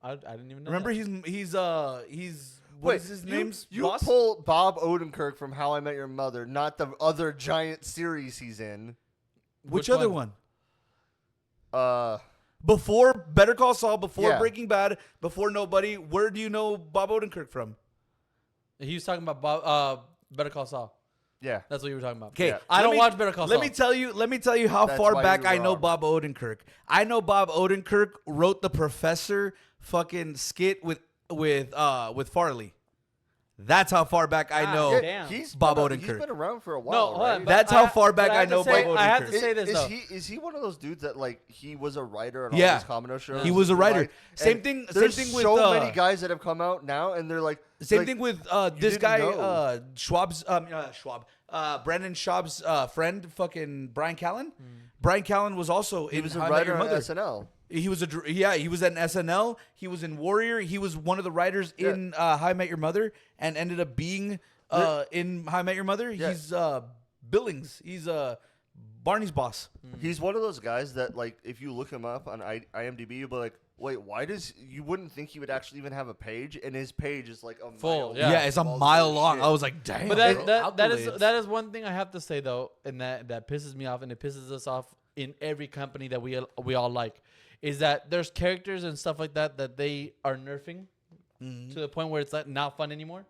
I didn't even know. Remember, that. he's what Wait, is his you, name's You boss? pull Bob Odenkirk from How I Met Your Mother, not the other giant series he's in. Which Which other one? one? Before Better Call Saul, before Yeah. Breaking Bad, before Nobody. Where do you know Bob Odenkirk from? He was talking about Better Call Saul. Yeah. That's what you were talking about. Okay, Yeah. I don't watch Better Call Let Saul. me tell you how That's far why back you I were know wrong. Bob Odenkirk. I know Bob Odenkirk wrote the Professor fucking skit with Farley. That's how far back I Ah, know. yeah. Damn. He's Bob been, Odenkirk. He's been around for a No, while, hold on, right? but That's how far but back I I have to know say- Bob I have to Odenkirk. say this though. Is he one of those dudes that like he was a writer on Yeah. all these comedy shows? He was a writer. Like, Same and thing There's with, so many guys that have come out now, and they're like Same like, thing with this didn't guy, know. Brandon Schwab's friend, fucking Brian Callen. Brian Callen was also He in was a How I Met writer Your on Mother. SNL. He was he was in SNL. He was in Warrior. He was one of the writers Yeah. in How I Met Your Mother, and ended up being in How I Met Your Mother. Yeah. He's Billings. He's Barney's boss. He's one of those guys that like if you look him up on IMDb, you'll be like, wait, why does you wouldn't think he would actually even have a page, and his page is like a Full, mile Yeah. Yeah, it's a of all this mile other long. shit. I was like, damn. But bro, that accolades. is one thing I have to say though, and that pisses me off, and it pisses us off in every company that we all like, is that there's characters and stuff like that they are nerfing to the point where it's like not fun anymore,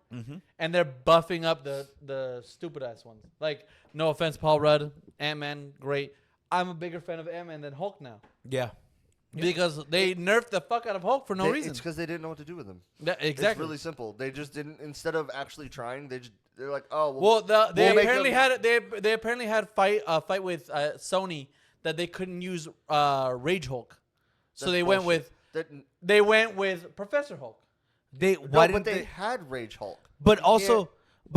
and they're buffing up the stupid ass ones. Like, no offense, Paul Rudd, Ant-Man, great. I'm a bigger fan of Ant-Man than Hulk now Yeah. because they nerfed the fuck out of Hulk for no reason. It's because they didn't know what to do with him. Exactly. It's really simple. They just didn't. Instead of actually trying, they're like, oh well. They we'll make apparently them- had they apparently had fight with Sony that they couldn't use Rage Hulk, so That's they bullshit. went with Professor Hulk. They No, why but didn't they had Rage Hulk. But You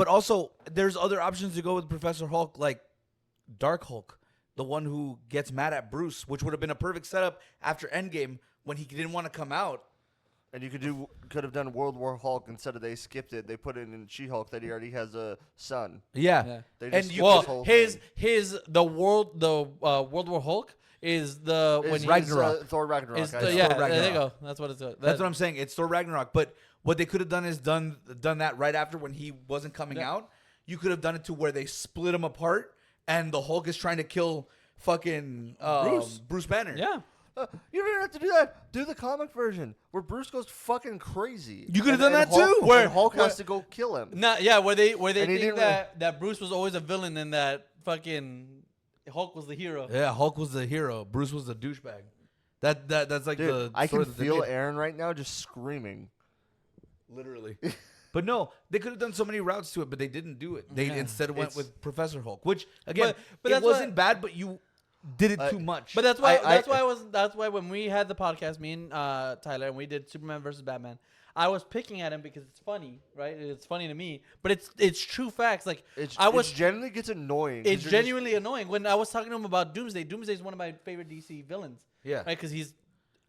also, there's other options to go with Professor Hulk, like Dark Hulk, the one who gets mad at Bruce, which would have been a perfect setup after Endgame when he didn't want to come out. And you could have done World War Hulk instead of they skipped it. They put it in She-Hulk that he already has a son. Yeah, Yeah. They and just you skipped Well, this whole his thing. World War Hulk is the when Is he Ragnarok. Thor Ragnarok. is I the, know. yeah. Thor There you Ragnarok. go. That's what it's. that's what I'm saying. It's Thor Ragnarok. But what they could have done is done that right after when he wasn't coming Yeah. out. You could have done it to where they split him apart, and the Hulk is trying to kill fucking Bruce Banner. Yeah. You don't have to do that. Do the comic version where Bruce goes fucking crazy. You could have And- done and that Hulk- too. Where Hulk has to go kill him. No, yeah, where they And he think didn't that Bruce was always a villain and that fucking Hulk was the hero. Yeah, Hulk was the hero. Bruce was the douchebag. That's like Dude, the I story can that they feel made. Aaron right now just screaming. Literally. But no, they could have done so many routes to it, but they didn't do it. They Yeah. instead went It's- with Professor Hulk, which again, but it that's wasn't why- bad, but you did it I- too much. But that's why I- that's why when we had the podcast, me and Tyler, and we did Superman versus Batman, I was picking at him because it's funny, right? It's funny to me, but it's true facts. Like It genuinely gets annoying. 'cause it's you're just- genuinely annoying. When I was talking to him about Doomsday, Doomsday is one of my favorite DC villains, yeah, right? Because he's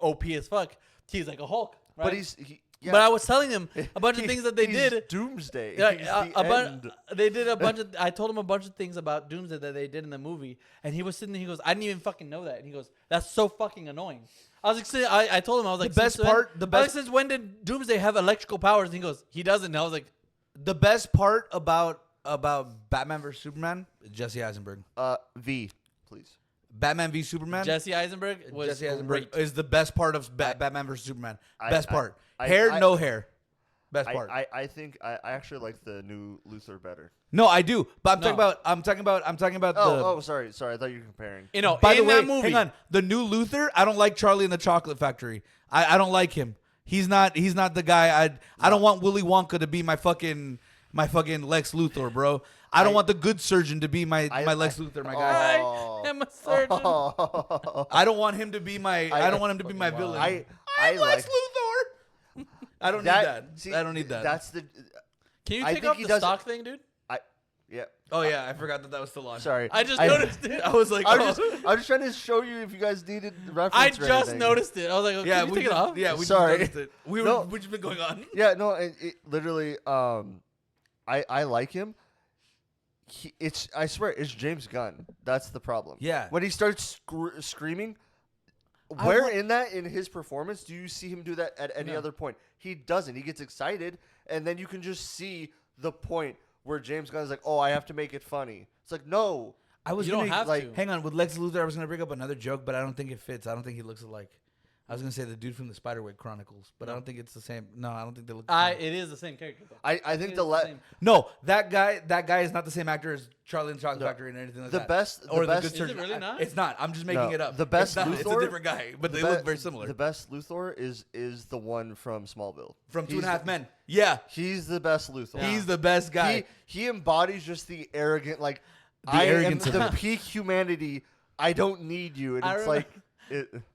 OP as fuck. He's like a Hulk, right? But yeah. But I was telling him a bunch of things that they He's did. Doomsday. Yeah, He's the end. they did a bunch of. I told him a bunch of things about Doomsday that they did in the movie, and he was sitting there. He goes, "I didn't even fucking know that." And he goes, "That's so fucking annoying." I was like, I told him, I was like, best "Since part- when- the I was like, best- since when did Doomsday have electrical powers?" And he goes, "He doesn't." And I was like, the best part about Batman vs Superman, Jesse Eisenberg. V, please. Batman v Superman. Jesse Eisenberg was Jesse Eisenberg great. is the best part of Batman vs Superman. I- Best I- part. I- Hair, I- no hair. Best part. I think I actually like the new Luthor better. No, I do. But No. I'm talking about the. Oh, sorry. I thought you were comparing. You know, By in the way, that movie, hang on. The new Luthor, I don't like Charlie and the Chocolate Factory. I don't like him. He's not the guy. I don't want Willy Wonka to be my fucking my fucking Lex Luthor, bro. I don't want the good surgeon to be my Lex Luthor, my guy. I am a surgeon. I don't want him to be my. I don't want him to be my villain. I'm Lex Luthor. I don't need that. See, I don't need that. That's the. Can you I take think off he the does stock thing, dude? Yeah. Oh yeah, I forgot that was still on. Sorry. I just noticed it. I was like, I'm oh. just trying to show you if you guys needed the reference. I or just anything. noticed it. I was like, oh, Yeah, can you we take it just, off? yeah, we Sorry. just noticed it. We've just been going on. Yeah, no, it literally. I like him. I swear, it's James Gunn. That's the problem. Yeah. When he starts screaming, where in his performance do you see him do that at any other point? He doesn't. He gets excited, and then you can just see the point where James Gunn is like, "Oh, I have to make it funny." It's like, no. I was You gonna, don't have like, to. hang on, with Lex Luthor, I was gonna bring up another joke, but I don't think it fits. I don't think he looks like. I was gonna say the dude from the Spiderwick Chronicles, but I don't think it's the same. No, I don't think they look. The same. It is the same character. Though. I think the same. No, that guy is not the same actor as Charlie and the Chocolate Factory and anything like the that. best Or the best Good Is it Surgeon. really not? It's not. I'm just making No, it up. the best It's not. It's a Luthor- different guy, but they look very similar. The best Luthor is the one from Smallville. From Two He's and a Half the- Men. Yeah, He's the best Luthor. he's the best guy. He embodies just the arrogant, like The I am arrogance of the him. peak humanity. I don't need you, and I it's remember- like.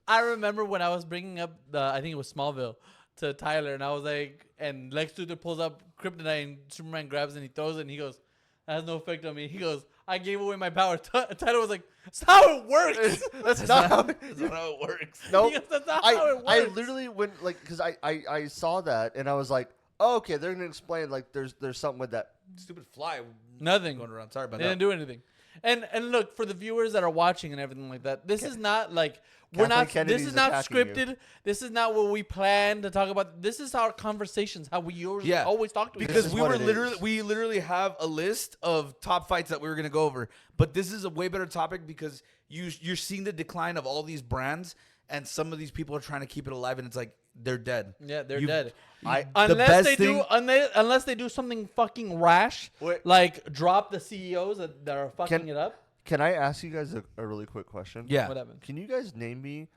I remember when I was bringing up I think it was Smallville to Tyler, and I was like, and Lex Luthor pulls up Kryptonite, and Superman grabs it and he throws it, and he goes, "That has no effect on me." He goes, "I gave away my power." Tyler was like, "That's how it works." That's not how That's not how it works. Nope. He goes, "That's not how it works." I literally went like because I saw that and I was like, oh, okay, they're gonna explain like there's something with that. Stupid fly. Nothing. Going around. Sorry about They that. didn't do anything. And look, for the viewers that are watching and everything like that, this is not like Kathleen this Kennedy's is not attacking you. scripted. This is not what we plan to talk about. This is our conversations, how we always talk to each Because other. is we literally have a list of top fights that we were gonna go over, but this is a way better topic because you're seeing the decline of all these brands, and some of these people are trying to keep it alive, and it's like they're dead. Yeah, they're You- dead. I Unless best unless they do something fucking rash, Wait. like drop the CEOs that are fucking it up. Can I ask you guys a really quick question? Yeah. What happened? Can you guys name me,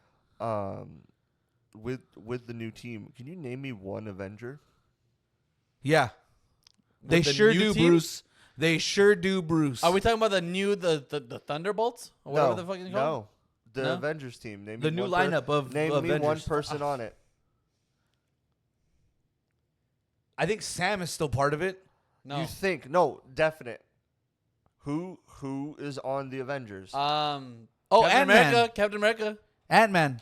with the new team? Can you name me one Avenger? Yeah. They With the sure new do, team? Bruce. They sure do, Bruce. Are we talking about the Thunderbolts or whatever the fucking called? No, the No? Avengers team. Name The me new one lineup of name me one Avengers. person on it. I think Sam is still part of it. No. You think no definite? Who is on the Avengers? Captain Ant-Man. America. Captain America. Ant-Man.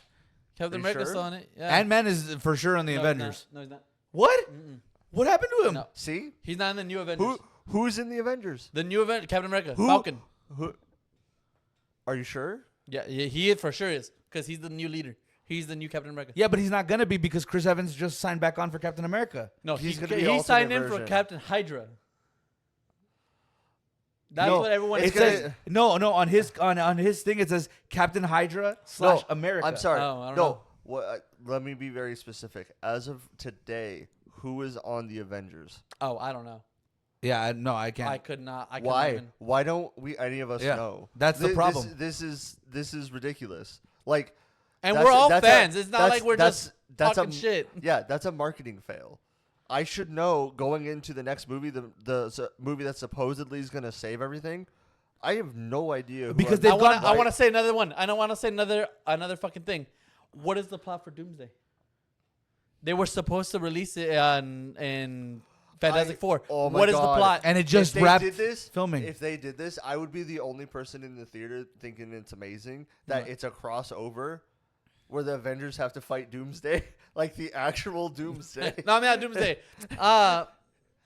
Captain Are you America's sure? still on it. Yeah. Ant-Man is for sure on the No, he's Avengers. not. No, he's not. What? What happened to him? No. See He's not in the new Avengers. who's in the Avengers? The new Captain America. Who? Falcon. Who? Are you sure? Yeah, he for sure is because he's the new leader. He's the new Captain America. Yeah, but he's not gonna be because Chris Evans just signed back on for Captain America. No, He's he gonna be he signed in alternate for version. Captain Hydra. That's No, what everyone it's It says. says no. On his thing it says Captain Hydra / America. I'm sorry. Oh, I don't no. know. What? Let me be very specific. As of today, who is on the Avengers? Oh, I don't know. Yeah, I can't. I could not. I couldn't Why? even. Why don't we any of us Yeah, know? that's the problem. This is ridiculous. Like, And that's we're all that's fans. It's not that's- like we're that's- just that's talking a, shit. Yeah, that's a marketing fail. I should know going into the next movie, the movie that supposedly is gonna save everything. I have no idea who Because I'm- they've I want gone- to say another one. I don't want to say another fucking thing. What is the plot for Doomsday? They were supposed to release it in Fantastic Four. Oh my What is the God. plot? and it If just they wrapped did this, filming. If they did this, I would be the only person in the theater thinking it's amazing that it's a crossover where the Avengers have to fight Doomsday, like the actual Doomsday. No, I mean not Doomsday.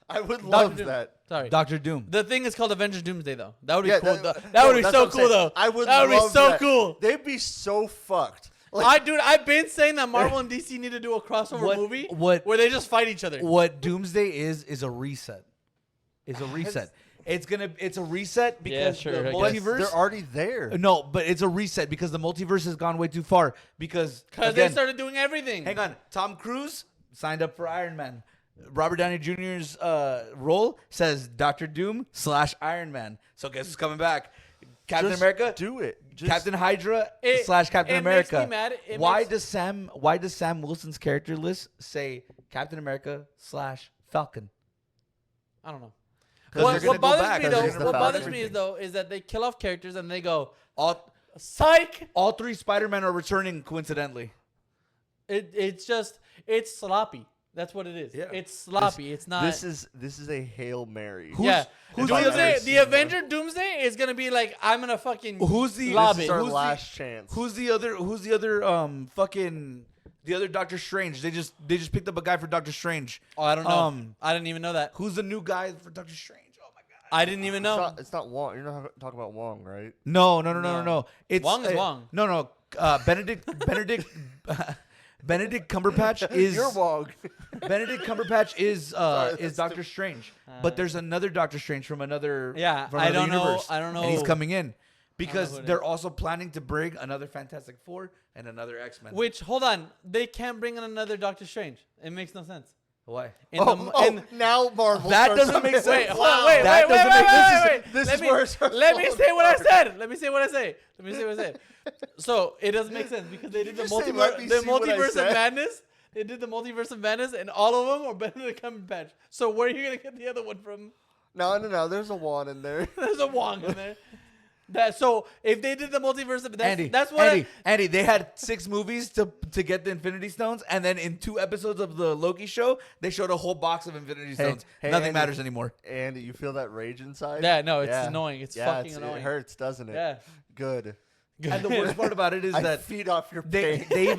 I would love Doom. that. Sorry. Doctor Doom. The thing is called Avengers Doomsday, though. That would be Yeah, cool. that- That would no, be that's so what I'm cool, saying. though. I would That would be love so that. cool. They'd be so fucked. Like, I've been saying that Marvel and DC need to do a crossover movie where they just fight each other. What Doomsday is a reset. It's a reset. It's a reset because sure, the I guess. multiverse. they're already there. No, but it's a reset because the multiverse has gone way too far. Because Because again, they started doing everything. hang on, Tom Cruise signed up for Iron Man. Robert Downey Jr.'s role says Doctor Doom / Iron Man. So guess who's coming back? Captain Just America. do it. Just, Captain Hydra / It- Captain it makes America. me mad. Why does Sam Wilson's character list say Captain America / Falcon? I don't know. 'Cause they're gonna What go bothers back. me 'Cause though, they're it's gonna what the go bothers back. me is though is that they kill off characters and they go, all psych. all 3 Spider-Men are returning coincidentally. It's sloppy. That's what it is. Yeah. It's sloppy. It's not. This is a Hail Mary. Yeah. who's the other- The Avenger Doomsday is gonna be like, I'm gonna fucking Who's the lob This it. is our Who's the- last chance. Who's the other fucking the other Doctor Strange? They just picked up a guy for Doctor Strange. Oh, I don't know. I didn't even know that. Who's the new guy for Doctor Strange? Oh my god. I didn't even know. It's not Wong. You're not talking about Wong, right? No. It's Wong is Wong. No. Benedict Benedict Cumberbatch is You're Wong. Benedict Cumberbatch is that's Doctor Strange, but there's another Doctor Strange from another Yeah, from I another don't know. universe, I don't know. and he's coming in because who it they're is. also planning to bring another Fantastic Four and another X-Men. Which, hold on, they can't bring in another Doctor Strange. It makes no sense. Why? Now Marvel. That starts doesn't make to- sense. Wait, hold on, wait, That wait, doesn't wait, make- wait, wait, this Let is me- where it starts Let me falling say what I apart. said. Let me say what I say. So it doesn't make sense because they did the you say, "Let me the see what I multiverse of said"? madness. They did the multiverse of madness, and all of them are Benedict Cumberbatch. So where are you gonna get the other one from? No. There's a Wong in there. There's a Wong in there. So if they did the multiverse of Andy, that's what Andy, they had 6 movies to get the Infinity Stones, and then in 2 episodes of the Loki show, they showed a whole box of Infinity Stones. hey, Nothing Andy. matters anymore. Andy, you feel that rage inside? Yeah, no, it's annoying. It's yeah, fucking annoying. It hurts, doesn't it? Yeah. Good. And the worst part about it is I that feed off your they pain.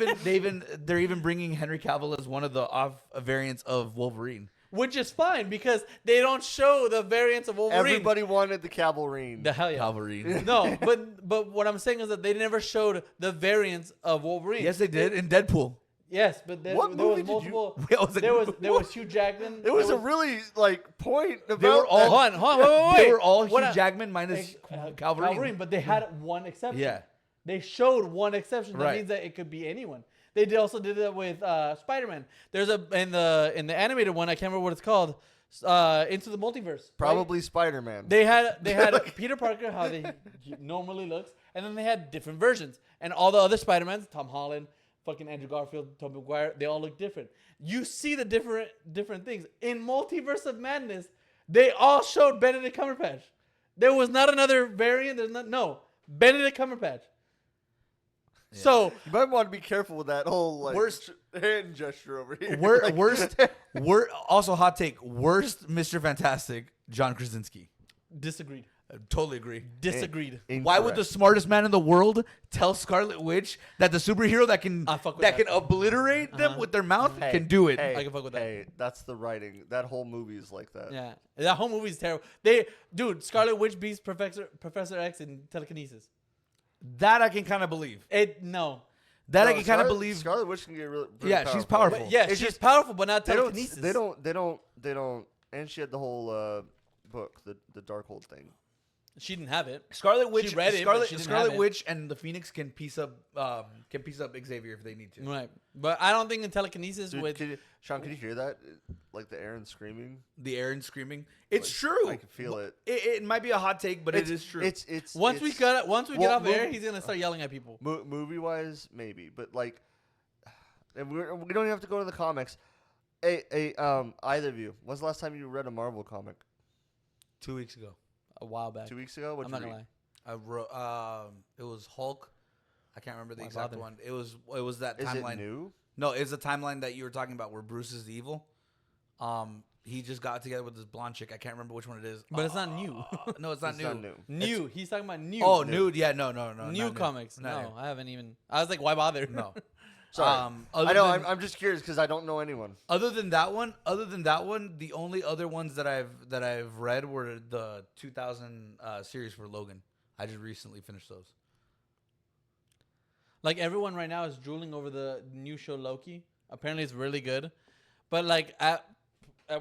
they're even bringing Henry Cavill as one of the off variants of Wolverine. Which is fine because they don't show the variants of Wolverine. Everybody wanted the cavalry. The hell yeah. Wolverine. No, but what I'm saying is that they never showed the variants of Wolverine. Yes, they did in Deadpool. Yes, but there, What there was movie did you- multiple. Wait, was it- There was Hugh Jackman. It was there a really point about. They were all Hold on, wait. They were all What Hugh I- Jackman minus Calvary. but they had one exception. Yeah. They showed one exception. That Right. means that it could be anyone. They also did that with Spider-Man. There's in the animated one. I can't remember what it's called. Into the Multiverse. right? Probably Spider-Man. They had Peter Parker, how he normally looks, and then they had different versions. And all the other Spider-Mans, Tom Holland, fucking Andrew Garfield, Tobey Maguire, they all look different. You see the different things. In Multiverse of Madness, they all showed Benedict Cumberbatch. There was not another variant. Benedict Cumberbatch. So You might want to be careful with that whole Worst- hand gesture over here. Worst, also hot take. Worst Mr. Fantastic, John Krasinski. disagreed. Totally agree. Disagreed. Why would the smartest man in the world tell Scarlet Witch that the superhero that can I fuck with that that. can obliterate them with their mouth Hey, can do it? Hey, I can fuck with that. Hey, that's the writing. That whole movie is like that. Yeah, that whole movie is terrible. Scarlet Witch beats Professor X in telekinesis. That I can kind of believe. That That No, I can kind of Scarlet- believe. Scarlet Witch can get really. Yeah, she's powerful. But yeah, It's she's just- powerful, but not They don't. telekinesis. They don't. And she had the whole book, the Darkhold thing. She didn't have it. Scarlet Witch, She read it, but she didn't have Scarlet it. Witch, and the Phoenix can piece up Xavier if they need to. Right, but I don't think in telekinesis Dude, with Sean, can you hear that? Like the Aaron screaming. The Aaron screaming. It's Like, true. I can feel it. It might be a hot take, but it is true. It's once we get Well, off air, mov- he's gonna start yelling at people. movie wise, maybe, but like, and we don't even have to go to the comics. Either of you, when's the last time you read a Marvel comic? 2 weeks ago. A while back. 2 weeks ago. I'm What'd not you gonna read? lie. I wrote. It was Hulk. I can't remember the Why exact bother? one. It was that Is timeline. it new? No, it's the timeline that you were talking about where Bruce is the evil. He just got together with this blonde chick. I can't remember which one it is. But it's not new. No, it's not It's new. not new. New. He's talking about new. Oh, New. nude. Yeah, no, new not comics. Not No, I haven't even. I was like, why bother? No. Sorry. Other I know. than- I'm just curious because I don't know anyone. Other than that one, the only other ones that I've read were the 2000 series for Logan. I just recently finished those. Like everyone right now is drooling over the new show Loki. Apparently, it's really good. But like, at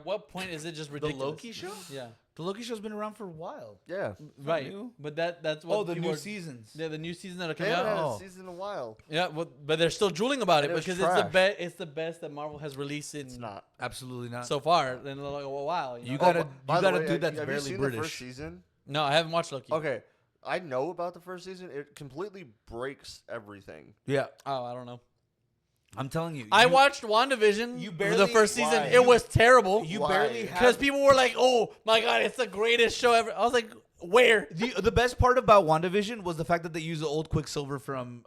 what point is it just ridiculous? Loki show? Yeah. The Loki show's been around for a while. Yeah. Right. new. But that's what. Oh, the people new are- seasons. Yeah, the new season that are They coming haven't out. had Oh. a season in a while. Yeah, but they're still drooling about it And it was because it's the trash. best. It's the best that Marvel has released in It's not. Absolutely not. so far in like a while. You know? gotta- by the gotta way, do that's have barely you seen British. The first season? No, I haven't watched Loki. Okay, I know about the first season. It completely breaks everything. Yeah. Oh, I don't know. I'm telling you. I watched WandaVision. you The barely- first season. Why? It was terrible. You Why? barely Because have. people were like, "Oh my god, it's the greatest show ever." I was like, "Where?" The best part about WandaVision was the fact that they used the old Quicksilver from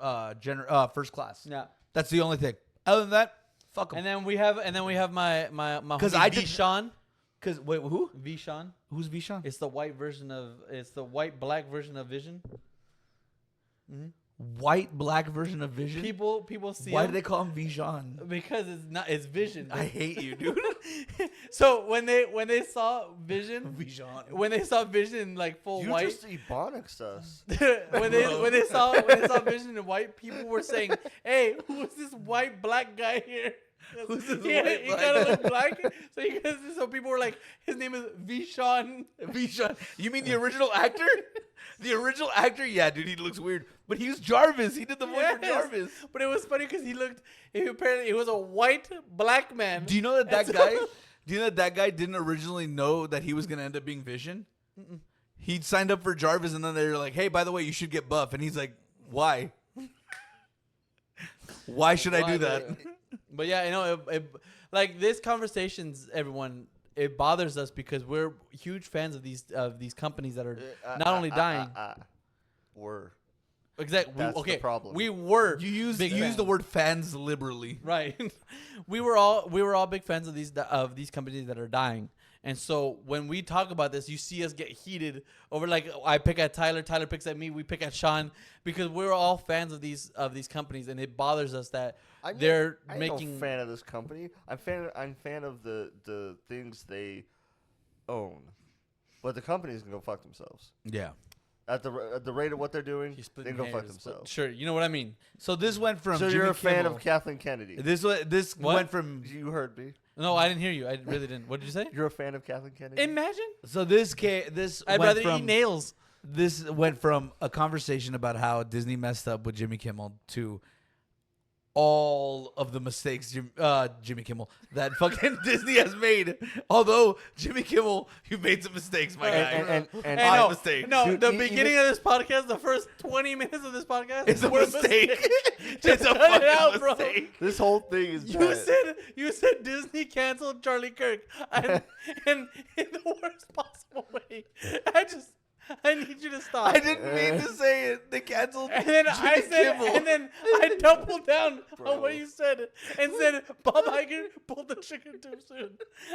First Class. Yeah. That's the only thing. Other than that, fuck them. And then we have my 'Cause homie I did- Vishan. Because wait, who? Vishan. Who's Vishan? It's the white black version of Vision. White black version of Vision. People see Why him do they call him Vishan? because it's Vision. I hate you, dude. So when they saw Vision, Vishan. when they saw Vision in like full You white, just ebonics us. when they saw Vision in white, people were saying, "Hey, who is this white black guy here?" Who's this Yeah, white he black kind of guy? looked black. So people were like, "His name is Vishan." Vishan. You mean the original actor? The original actor? Yeah, dude, he looks weird. But he was Jarvis. He did the voice for Yes. Jarvis. But it was funny because apparently he was a white black man. Do you know that And so- guy? Do you know that guy didn't originally know that he was gonna end up being Vision? He signed up for Jarvis, and then they were like, "Hey, by the way, you should get buff." And he's like, "Why? Why should I do that?" But yeah, you know, like this conversations, everyone, it bothers us because we're huge fans of these companies that are not only dying. Were. Exactly. That's the Okay. problem. We were. You use big you use fans. the word fans liberally. Right. we were all big fans of these companies that are dying. And so when we talk about this, you see us get heated over, like, I pick at Tyler picks at me, we pick at Sean, because we're all fans of these companies, and it bothers us that they're I'm making. no fan of this company. I'm fan of the things they own, but the companies can go fuck themselves. Yeah. At the rate of what they're doing, He's they splitting can go fuck hairs, but themselves. Sure, you know what I mean. So this went from. So Jimmy you're a fan Kimmel- of Kathleen Kennedy. This What? went from. You heard me. No, I didn't hear you. I really didn't. What did you say? You're a fan of Kathleen Kennedy. Imagine. So this I'd went rather from eat nails. this went from a conversation about how Disney messed up with Jimmy Kimmel to all of the mistakes Jimmy Kimmel that fucking Disney has made. Although Jimmy Kimmel, you made some mistakes, my guy. And Hey, no, no, mistake. no, Dude, the even- beginning of this podcast, the first 20 minutes of this podcast, It's a were mistake. Just It's a cut it out, fucking bro. mistake. this whole thing is You bad. said Disney canceled Charlie Kirk, and in the worst possible way. I need you to stop. I didn't mean to say it. They canceled And then Jimmy I said, Kimmel. and then I doubled down Bro. on what you said and said Bob Iger pulled the trigger too soon.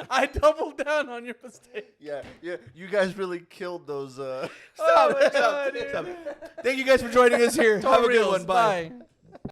I doubled down on your mistake. Yeah. You guys really killed those. Oh my God, dude. Thank you guys for joining us here. Have a good Reels, one. Bye. Bye.